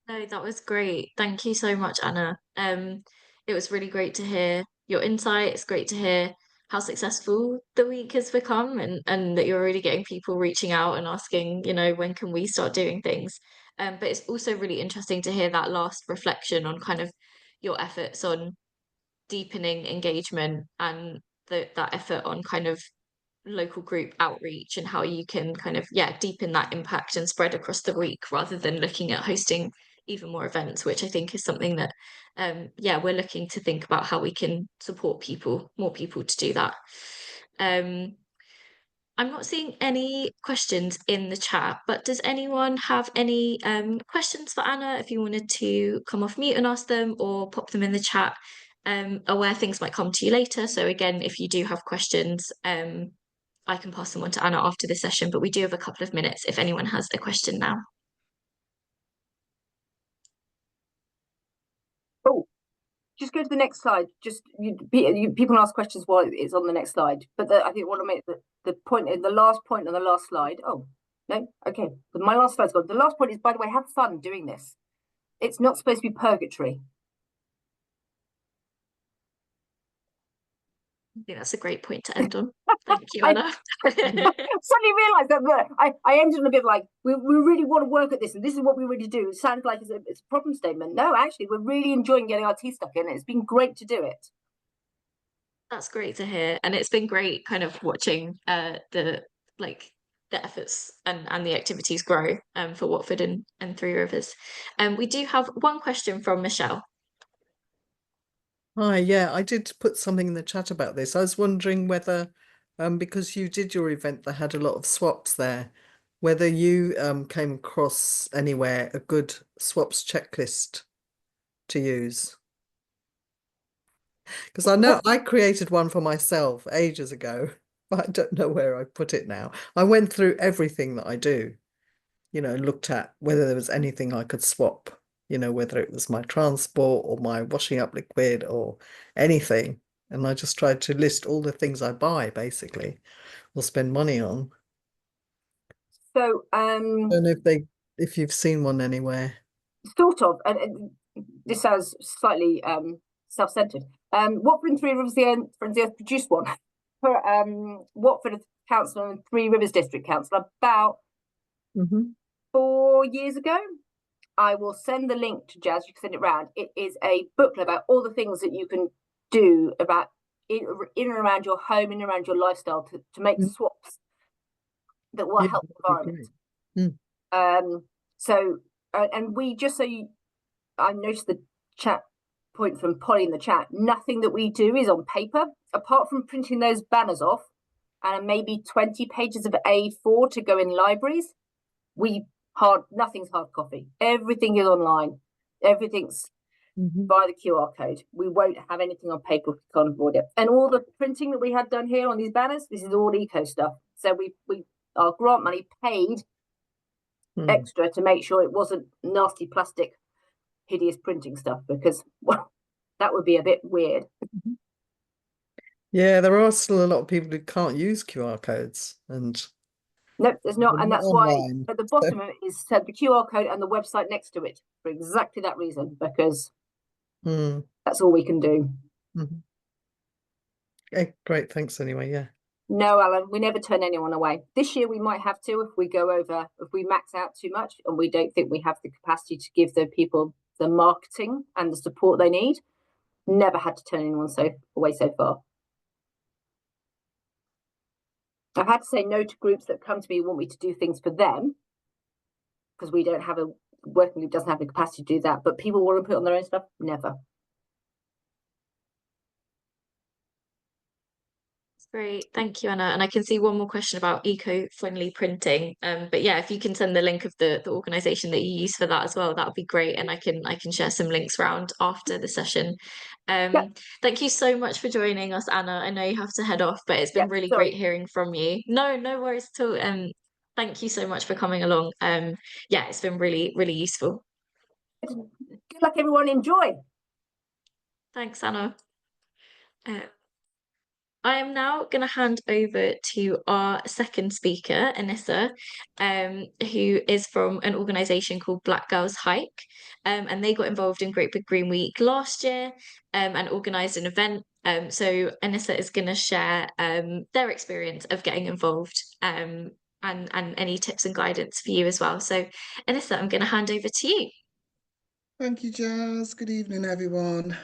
No, that was great. Thank you so much, Anna. It was really great to hear your insight. It's great to hear how successful the week has become and that you're really getting people reaching out and asking, when can we start doing things? But it's also really interesting to hear that last reflection on kind of your efforts on deepening engagement and that effort on kind of local group outreach and how you can kind of deepen that impact and spread across the week rather than looking at hosting even more events, which I think is something that we're looking to think about how we can support more people to do that. I'm not seeing any questions in the chat, but does anyone have any questions for Anna if you wanted to come off mute and ask them or pop them in the chat? Aware things might come to you later. So again, if you do have questions, I can pass them on to Anna after the session, but we do have a couple of minutes if anyone has a question now. Oh, just go to the next slide. Just people ask questions while it's on the next slide. But I think I want to make the point in the last point on the last slide. Oh, no, okay. My last slide's gone. The last point is, by the way, have fun doing this. It's not supposed to be purgatory. I think that's a great point to end on. Thank you, Anna. I suddenly realised that I ended on a bit like, we really want to work at this, and this is what we really do. It sounds like it's a problem statement. No, actually, we're really enjoying getting our teeth stuck in. It's been great to do it. That's great to hear. And it's been great kind of watching the efforts and the activities grow for Watford and Three Rivers. We do have one question from Michelle. Hi, yeah, I did put something in the chat about this. I was wondering whether, because you did your event that had a lot of swaps there, whether you came across anywhere a good swaps checklist to use. Because I know I created one for myself ages ago, but I don't know where I put it now. I went through everything that I do, looked at whether there was anything I could swap, whether it was my transport or my washing up liquid or anything. And I just tried to list all the things I buy, basically, or spend money on. So, Don't know if you've seen one anywhere. sort of, and this sounds slightly self-centered. Watford and Three Rivers Friends of the Earth produced one for Watford Council and Three Rivers District Council about 4 years ago. I will send the link to Jazz. You can send it round. It is a booklet about all the things that you can do about in and around your home, in and around your lifestyle to make swaps that will Yeah, help the that'd be environment. great. So, and we just I noticed the chat point from Polly in the chat. Nothing that we do is on paper, apart from printing those banners off and maybe 20 pages of A4 to go in libraries. Nothing's hard copy. Everything is online. Everything's by the QR code. We won't have anything on paper if we can't avoid it. And all the printing that we had done here on these banners, this is all eco stuff. So we our grant money paid extra to make sure it wasn't nasty plastic, hideous printing stuff, because that would be a bit weird. Yeah, there are still a lot of people who can't use QR codes, and nope, there's not, and that's online. why at the bottom of it is the QR code and the website next to it for exactly that reason, because that's all we can do. Okay, great, thanks anyway. Yeah. No, Alan, we never turn anyone away. This year we might have to if we max out too much and we don't think we have the capacity to give the people the marketing and the support they need. Never had to turn anyone away so far. I've had to say no to groups that come to me and want me to do things for them because we don't have a working group doesn't have the capacity to do that. But people want to put on their own stuff, never. Great, thank you, Anna. And I can see one more question about eco-friendly printing. But yeah, if you can send the link of the organisation that you use for that as well, that would be great. And I can share some links around after the session. Thank you so much for joining us, Anna. I know you have to head off, but it's been really great hearing from you. No worries at all. Thank you so much for coming along. Yeah, it's been really, really useful. Good luck, everyone. Enjoy. Thanks, Anna. I am now going to hand over to our second speaker, Anisa, who is from an organisation called Black Girls Hike. And they got involved in Great Big Green Week last year and organised an event. So Anisa is going to share their experience of getting involved and any tips and guidance for you as well. So Anisa, I'm going to hand over to you. Thank you, Jazz. Good evening, everyone.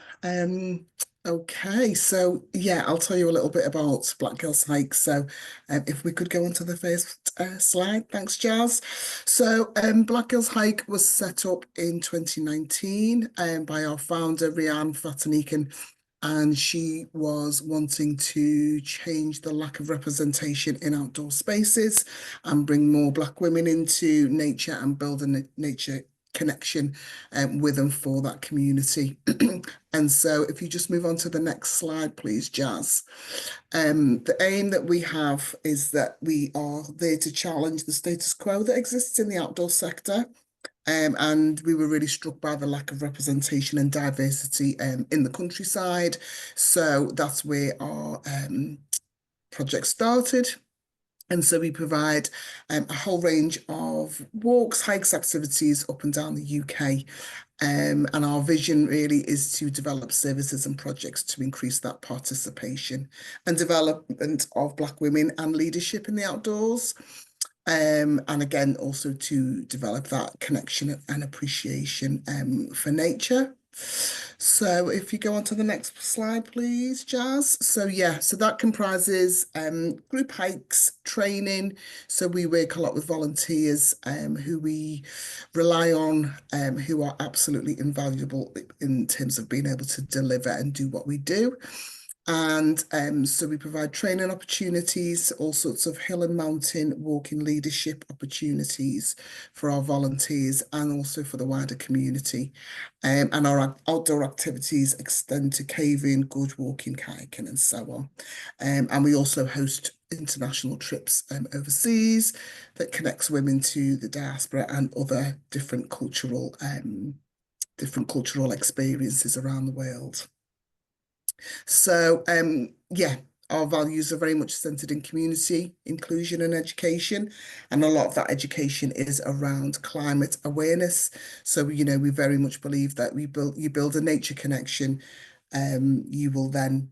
Okay, so yeah, I'll tell you a little bit about Black Girls Hike. So if we could go on to the first slide. Thanks, Jazz. So Black Girls Hike was set up in 2019 by our founder, Rianne Fatanikan, and she was wanting to change the lack of representation in outdoor spaces and bring more Black women into nature and build a nature connection with and for that community. And so if you just move on to the next slide, please, Jazz. The aim that we have is that we are there to challenge the status quo that exists in the outdoor sector. And we were really struck by the lack of representation and diversity in the countryside. So that's where our project started. And so we provide a whole range of walks, hikes, activities up and down the UK. And our vision really is to develop services and projects to increase that participation and development of Black women and leadership in the outdoors. And again, also to develop that connection and appreciation for nature. So if you go on to the next slide, please, Jazz. So yeah, so that comprises group hikes, training. So we work a lot with volunteers who we rely on, who are absolutely invaluable in terms of being able to deliver and do what we do. And so we provide training opportunities, all sorts of hill and mountain walking leadership opportunities for our volunteers and also for the wider community. And our outdoor activities extend to caving, gorge walking, kayaking, and so on. And we also host international trips overseas that connects women to the diaspora and other different cultural experiences around the world. So, yeah, our values are very much centered in community, inclusion and education. And a lot of that education is around climate awareness. So, you know, we very much believe that you build a nature connection, you will then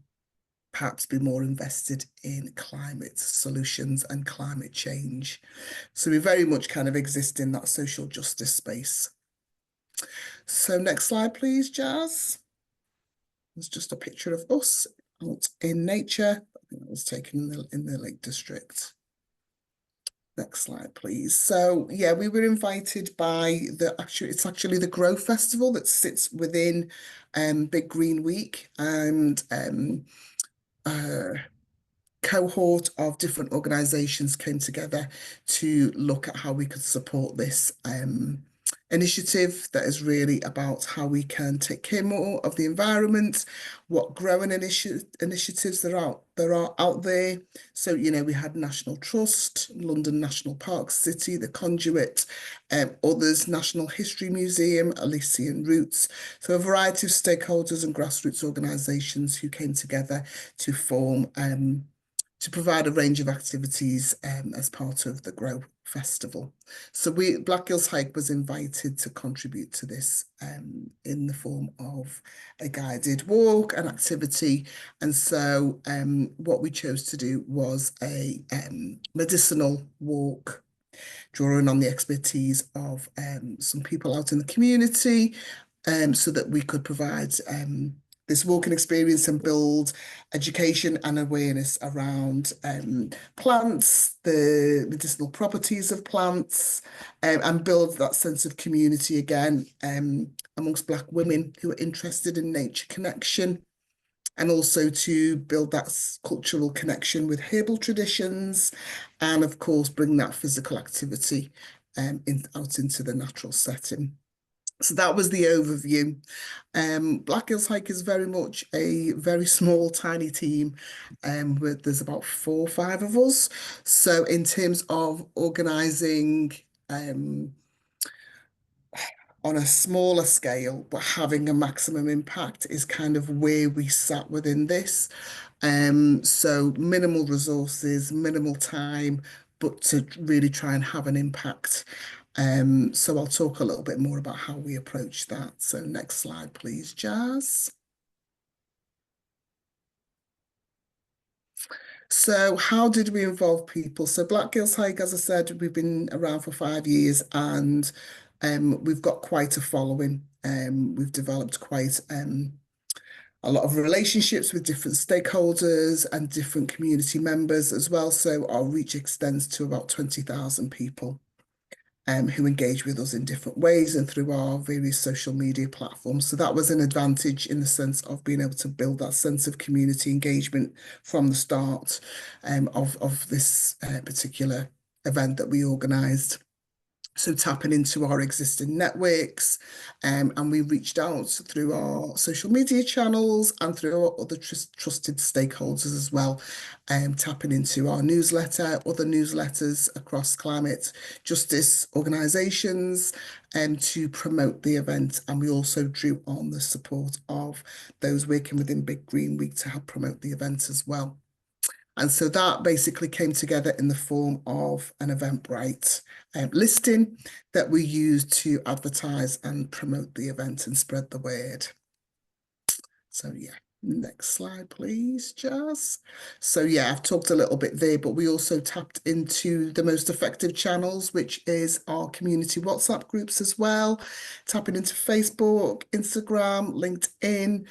perhaps be more invested in climate solutions and climate change. So we very much kind of exist in that social justice space. So next slide, please, Jazz. It's just a picture of us out in nature. I think that was taken in the Lake District. Next slide, please. So yeah, we were invited by it's actually the Grow Festival that sits within Big Green Week, and cohort of different organisations came together to look at how we could support this initiative that is really about how we can take care more of the environment, what growing initiatives there are out there. So, you know, we had National Trust, London National Park City, the Conduit, others, National History Museum, Elysian Roots. So a variety of stakeholders and grassroots organisations who came together to form to provide a range of activities as part of the Grow Festival. So Black Girls Hike was invited to contribute to this in the form of a guided walk, an activity. And so what we chose to do was a medicinal walk, drawing on the expertise of some people out in the community, so that we could provide this walking experience and build education and awareness around plants, the medicinal properties of plants, and build that sense of community again amongst Black women who are interested in nature connection, and also to build that cultural connection with herbal traditions, and of course bring that physical activity out into the natural setting. So that was the overview. Black Girls Hike is very much a very small, tiny team. There's about 4 or 5 of us. So in terms of organising on a smaller scale, but having a maximum impact is kind of where we sat within this. So minimal resources, minimal time, but to really try and have an impact. So I'll talk a little bit more about how we approach that. So next slide, please, Jazz. So how did we involve people? So Black Girls Hike, as I said, we've been around for 5 years, and we've got quite a following. We've developed quite a lot of relationships with different stakeholders and different community members as well. So our reach extends to about 20,000 people who engage with us in different ways and through our various social media platforms. So that was an advantage in the sense of being able to build that sense of community engagement from the start of this particular event that we organised. So tapping into our existing networks, and we reached out through our social media channels and through our other trusted stakeholders as well, tapping into our newsletter, other newsletters across climate justice organisations, to promote the event. And we also drew on the support of those working within Big Green Week to help promote the event as well. And so that basically came together in the form of an Eventbrite listing that we used to advertise and promote the event and spread the word. So yeah, next slide, please, Jazz. So yeah, I've talked a little bit there, but we also tapped into the most effective channels, which is our community WhatsApp groups as well, tapping into Facebook, Instagram, LinkedIn,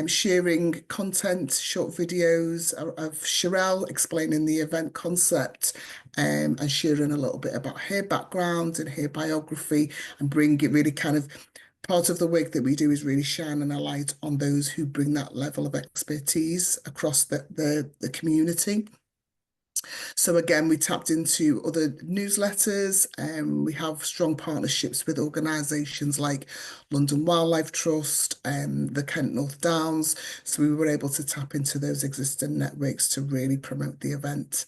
sharing content, short videos of Sherelle explaining the event concept, and sharing a little bit about her background and her biography, and bring it really kind of part of the work that we do is really shining a light on those who bring that level of expertise across the community. So again, we tapped into other newsletters, and we have strong partnerships with organisations like London Wildlife Trust and the Kent North Downs. So we were able to tap into those existing networks to really promote the event.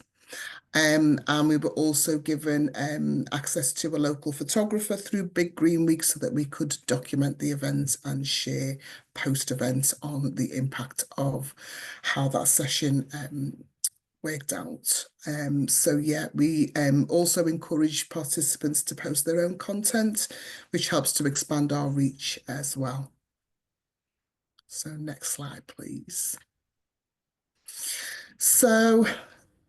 And we were also given access to a local photographer through Big Green Week so that we could document the event and share post-event on the impact of how that session worked out. So yeah, we also encourage participants to post their own content, which helps to expand our reach as well. So next slide, please. So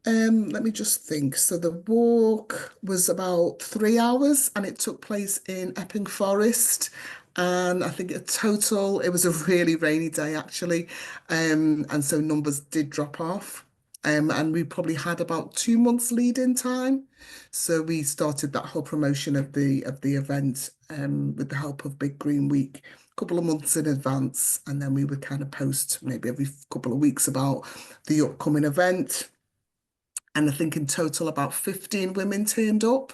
let me just think. So the walk was about 3 hours and it took place in Epping Forest. And I think it was a really rainy day actually. And so numbers did drop off. And we probably had about 2 months lead-in time. So we started that whole promotion of the event with the help of Big Green Week a couple of months in advance. And then we would kind of post maybe every couple of weeks about the upcoming event. And I think in total about 15 women turned up.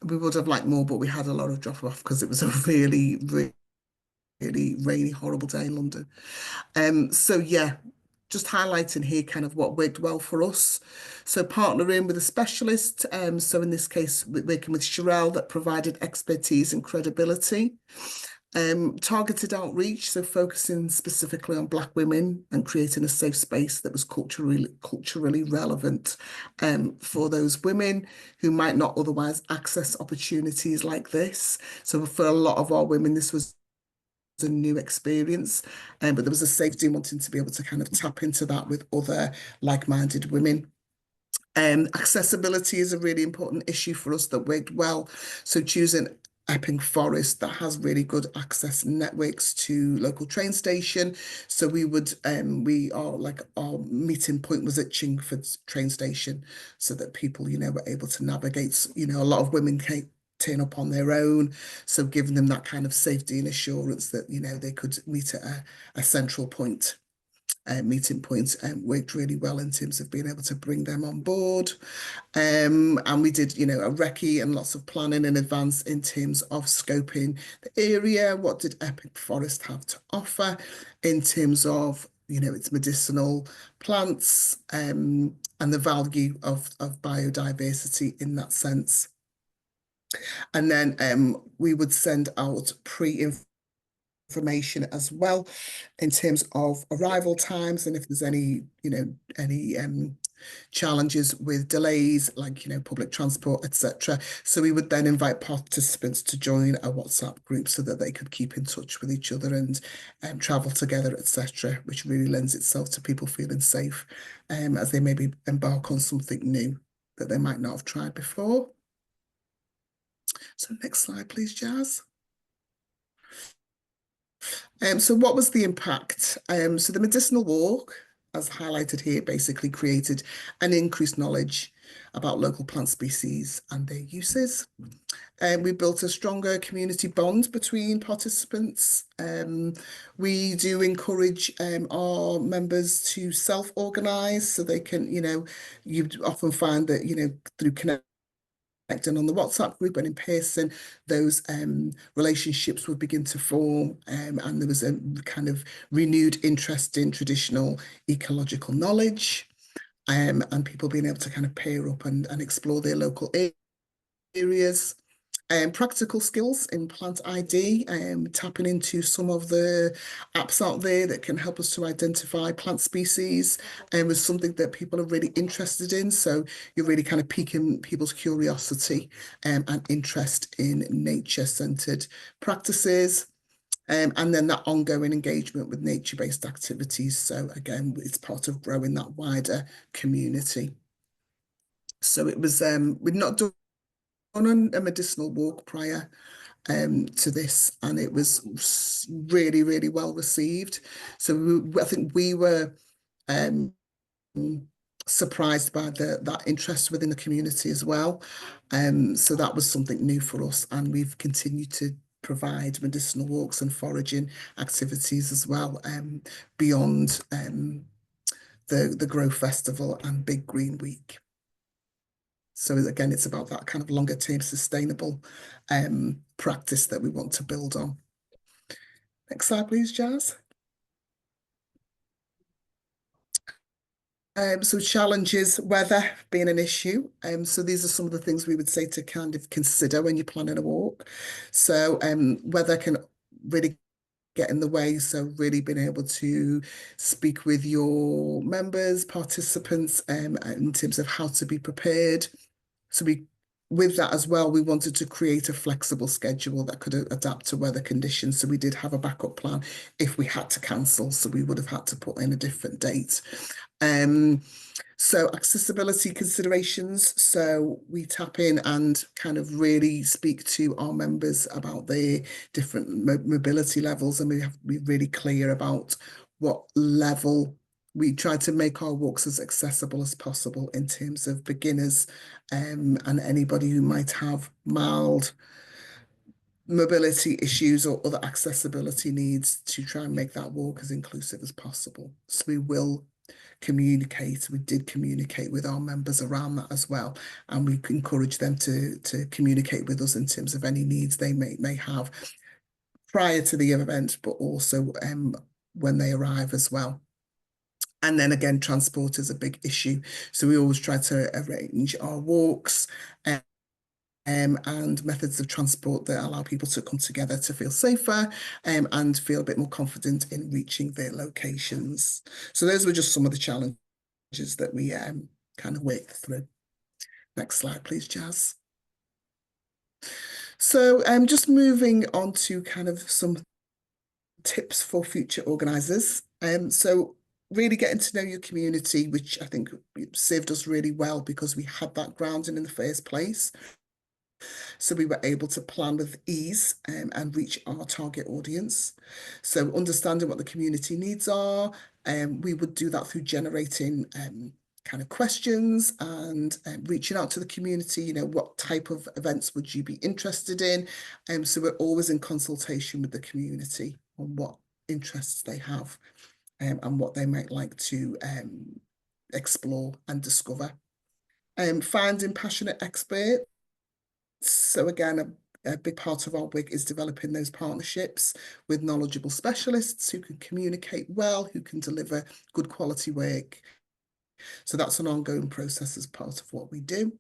We would have liked more, but we had a lot of drop off because it was a really, really, really rainy, horrible day in London. So yeah, just highlighting here kind of what worked well for us. So partnering with a specialist. So in this case, working with Sherelle that provided expertise and credibility. Targeted outreach, so focusing specifically on Black women and creating a safe space that was culturally relevant for those women who might not otherwise access opportunities like this. So for a lot of our women, this was a new experience, but there was a safety in wanting to be able to kind of tap into that with other like-minded women. Accessibility is a really important issue for us that worked well. So choosing Epping Forest that has really good access networks to local train station. So we would, our meeting point was at Chingford train station so that people, were able to navigate. A lot of women came turn up on their own. So giving them that kind of safety and assurance that, they could meet at a central point. Meeting points worked really well in terms of being able to bring them on board. And we did, a recce and lots of planning in advance in terms of scoping the area. What did Epping Forest have to offer in terms of, its medicinal plants and the value of biodiversity in that sense. And then we would send out information as well in terms of arrival times and if there's any challenges with delays like public transport, etc. So we would then invite participants to join a WhatsApp group so that they could keep in touch with each other and travel together, etc., which really lends itself to people feeling safe as they maybe embark on something new that they might not have tried before. So next slide, please, Jazz. So what was the impact? So the medicinal walk, as highlighted here, basically created an increased knowledge about local plant species and their uses. We built a stronger community bond between participants. We do encourage our members to self-organise so they can, you often find that, through connecting on the WhatsApp group and in person, those relationships would begin to form, and there was a kind of renewed interest in traditional ecological knowledge, and people being able to kind of pair up and explore their local areas. Practical skills in plant ID, tapping into some of the apps out there that can help us to identify plant species, was something that people are really interested in. So you're really kind of piquing people's curiosity and interest in nature-centered practices. And then that ongoing engagement with nature-based activities. So again, it's part of growing that wider community. So it was, we'd not done on a medicinal walk prior to this, and it was really, really well received. So I think we were surprised by that interest within the community as well. So that was something new for us, and we've continued to provide medicinal walks and foraging activities as well, beyond the Grow Festival and Big Green Week. So again, it's about that kind of longer term sustainable practice that we want to build on. Next slide, please, Jazz. So challenges, weather being an issue. So these are some of the things we would say to kind of consider when you're planning a walk. So weather can really get in the way. So really being able to speak with your members, participants, in terms of how to be prepared. So with that as well, we wanted to create a flexible schedule that could adapt to weather conditions. So we did have a backup plan if we had to cancel. So we would have had to put in a different date. So accessibility considerations. So we tap in and kind of really speak to our members about their different mobility levels, and we're really clear about what level. We try to make our walks as accessible as possible in terms of beginners and anybody who might have mild mobility issues or other accessibility needs, to try and make that walk as inclusive as possible. So we did communicate with our members around that as well, and we encourage them to communicate with us in terms of any needs they may have prior to the event, but also when they arrive as well. And then again, transport is a big issue. So we always try to arrange our walks and methods of transport that allow people to come together to feel safer and feel a bit more confident in reaching their locations. So those were just some of the challenges that we kind of worked through. Next slide, please, Jazz. So just moving on to kind of some tips for future organisers. So really getting to know your community, which I think served us really well because we had that grounding in the first place. So we were able to plan with ease and reach our target audience. So understanding what the community needs are, we would do that through generating kind of questions and reaching out to the community, you know, what type of events would you be interested in? So we're always in consultation with the community on what interests they have and what they might like to explore and discover. Finding passionate experts. So again, a big part of our WIG is developing those partnerships with knowledgeable specialists who can communicate well, who can deliver good quality work. So that's an ongoing process as part of what we do.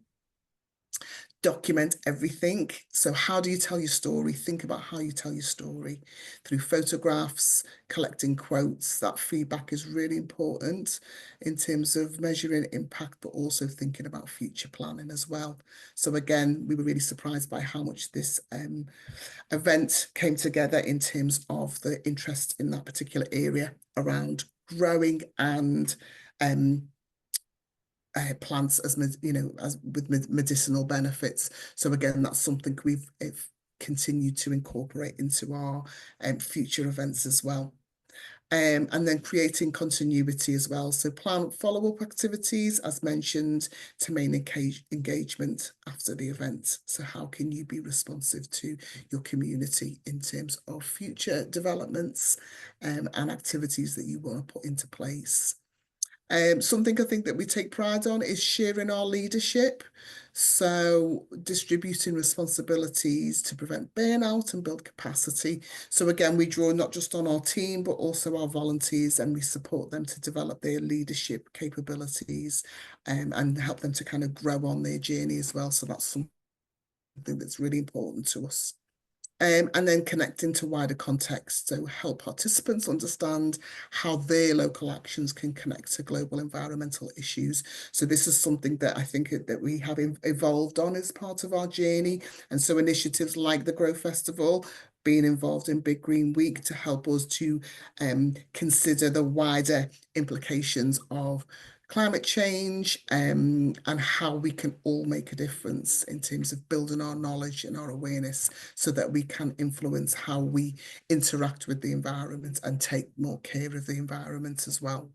Document everything. So how do you tell your story? Think about how you tell your story through photographs, collecting quotes. That feedback is really important in terms of measuring impact, but also thinking about future planning as well. So again, we were really surprised by how much this event came together in terms of the interest in that particular area around growing and plants as with medicinal benefits. So again, that's something we've continued to incorporate into our future events as well. And then creating continuity as well. So plan follow-up activities, as mentioned, to maintain engagement after the event. So how can you be responsive to your community in terms of future developments and activities that you want to put into place? Something I think that we take pride on is sharing our leadership. So distributing responsibilities to prevent burnout and build capacity. So again, we draw not just on our team, but also our volunteers, and we support them to develop their leadership capabilities and help them to kind of grow on their journey as well. So that's something that's really important to us. And then connecting to wider context, so help participants understand how their local actions can connect to global environmental issues. So this is something that I think that we have evolved on as part of our journey. And so initiatives like the Grow Festival, being involved in Big Green Week to help us to consider the wider implications of climate change and how we can all make a difference in terms of building our knowledge and our awareness so that we can influence how we interact with the environment and take more care of the environment as well.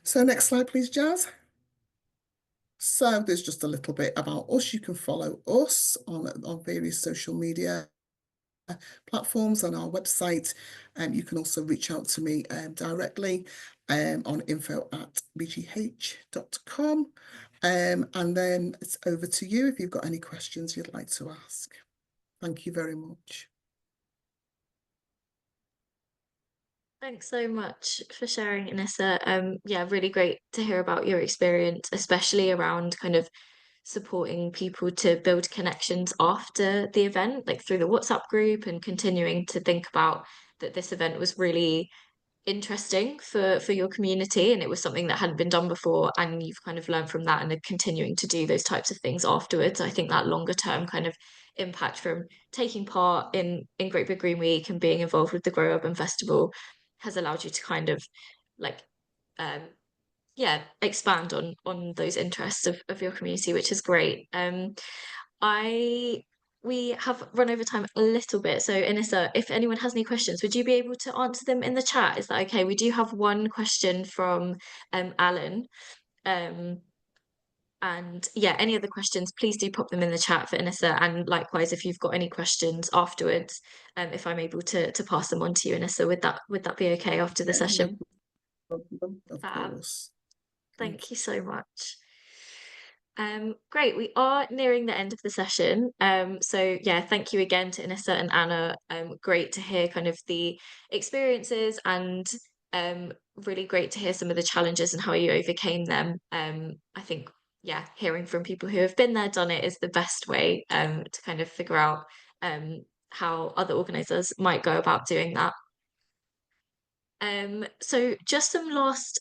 So next slide, please, Jazz. So there's just a little bit about us. You can follow us on various social media platforms on our website. You can also reach out to me directly on info@bgh.com. And then it's over to you if you've got any questions you'd like to ask. Thank you very much. Thanks so much for sharing, Anissa. Yeah, really great to hear about your experience, especially around kind of supporting people to build connections after the event, like through the WhatsApp group, and continuing to think about that this event was really interesting for your community and it was something that hadn't been done before, and you've kind of learned from that and are continuing to do those types of things afterwards. I think that longer term kind of impact from taking part in Great Big Green Week and being involved with the Grow Urban Festival has allowed you to kind of like um yeah, expand on those interests of your community, which is great. I We have run over time a little bit, so Anissa, if anyone has any questions, would you be able to answer them in the chat? Is that okay? We do have one question from Alan. Um, and yeah, any other questions, please do pop them in the chat for Anissa. And likewise, if you've got any questions afterwards, if I'm able to pass them on to you, Anissa, would that be okay after the Yeah, no session? problem, of Fab. course. Thank you so much. Great. We are nearing the end of the session. So yeah, thank you again to Anissa and Anna. Great to hear kind of the experiences and really great to hear some of the challenges and how you overcame them. I think yeah, hearing from people who have been there, done it is the best way to kind of figure out how other organisers might go about doing that. So just some last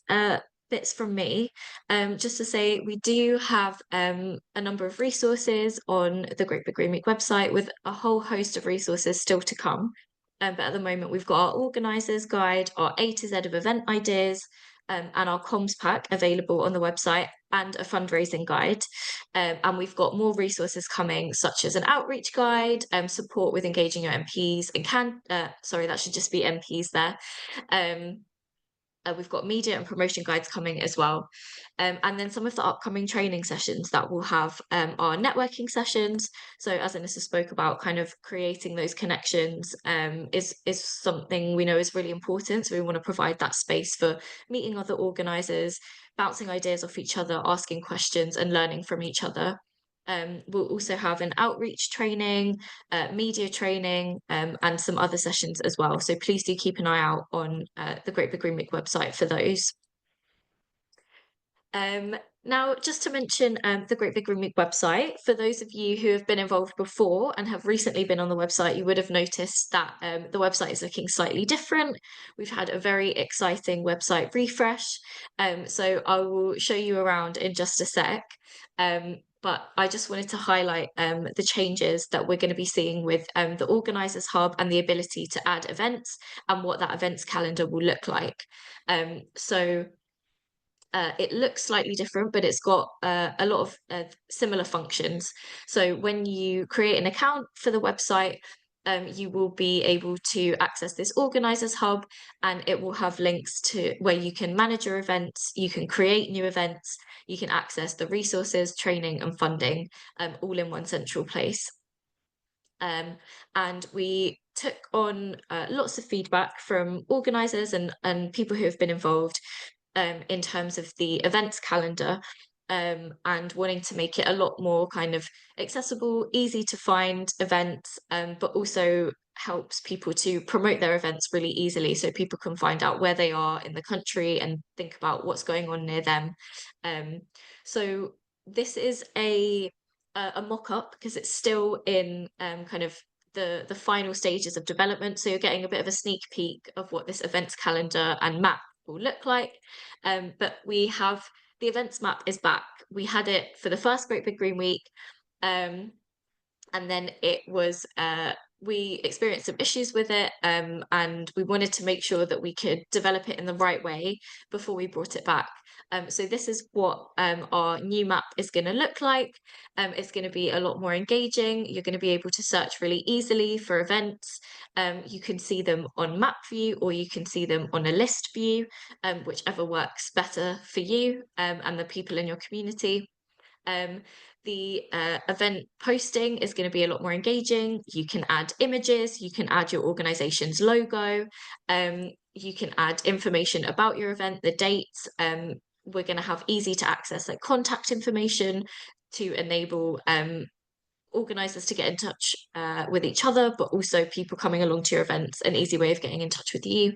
bits from me. Just to say we do have a number of resources on the Great Big Green Week website with a whole host of resources still to come. But at the moment we've got our organisers guide, our A to Z of event ideas, and our comms pack available on the website, and a fundraising guide. And we've got more resources coming, such as an outreach guide, support with engaging your MPs, and sorry, that should just be MPs there. We've got media and promotion guides coming as well. And then some of the upcoming training sessions that we'll have are networking sessions. So as Anissa spoke about, kind of creating those connections is something we know is really important. So we want to provide that space for meeting other organisers, bouncing ideas off each other, asking questions and learning from each other. We'll also have an outreach training, media training, and some other sessions as well. So please do keep an eye out on the Great Big Green Week website for those. Now, just to mention the Great Big Green Week website, for those of you who have been involved before and have recently been on the website, you would have noticed that the website is looking slightly different. We've had a very exciting website refresh, so I will show you around in just a sec. But I just wanted to highlight the changes that we're going to be seeing with the Organisers Hub and the ability to add events and what that events calendar will look like. So it looks slightly different, but it's got a lot of similar functions. So when you create an account for the website, you will be able to access this organisers hub, and it will have links to where you can manage your events, you can create new events, you can access the resources, training and funding, all in one central place. And we took on lots of feedback from organisers and people who have been involved in terms of the events calendar, and wanting to make it a lot more kind of accessible, easy to find events, but also helps people to promote their events really easily so people can find out where they are in the country and think about what's going on near them. So this is a mock-up because it's still in kind of the final stages of development. So you're getting a bit of a sneak peek of what this events calendar and map will look like. But we have the events map is back. We had it for the first Great Big Green Week, and then it was we experienced some issues with it, and we wanted to make sure that we could develop it in the right way before we brought it back. So this is what our new map is going to look like. It's going to be a lot more engaging. You're going to be able to search really easily for events. You can see them on map view, or you can see them on a list view, whichever works better for you and the people in your community. The event posting is going to be a lot more engaging. You can add images, you can add your organization's logo, you can add information about your event, the dates. We're going to have easy to access like contact information to enable organisers to get in touch with each other, but also people coming along to your events, an easy way of getting in touch with you.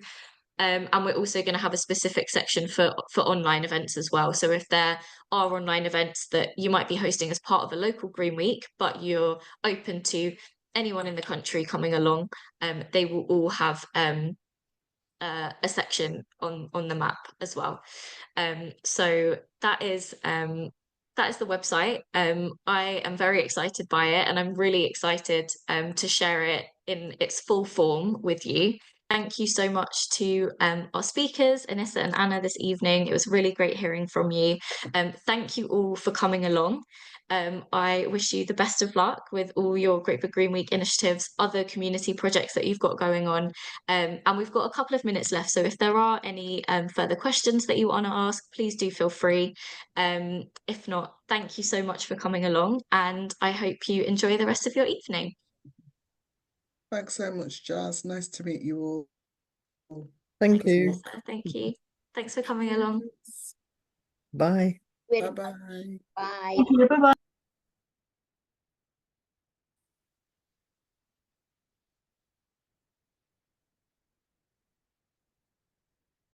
And we're also going to have a specific section for online events as well. So if there are online events that you might be hosting as part of a local Green Week, but you're open to anyone in the country coming along, they will all have a section on the map as well. So that is the website. I am very excited by it, and I'm really excited to share it in its full form with you. Thank you so much to our speakers, Anisa and Anna, this evening. It was really great hearing from you. Thank you all for coming along. I wish you the best of luck with all your Great Big Green Week initiatives, other community projects that you've got going on. And we've got a couple of minutes left, so if there are any further questions that you want to ask, please do feel free. If not, thank you so much for coming along, and I hope you enjoy the rest of your evening. Thanks so much, Jazz. Nice to meet you all. Thank Thanks, you. Anissa. Thank you. Thanks for coming along. Bye. Bye-bye. Bye. Thank you. Bye-bye.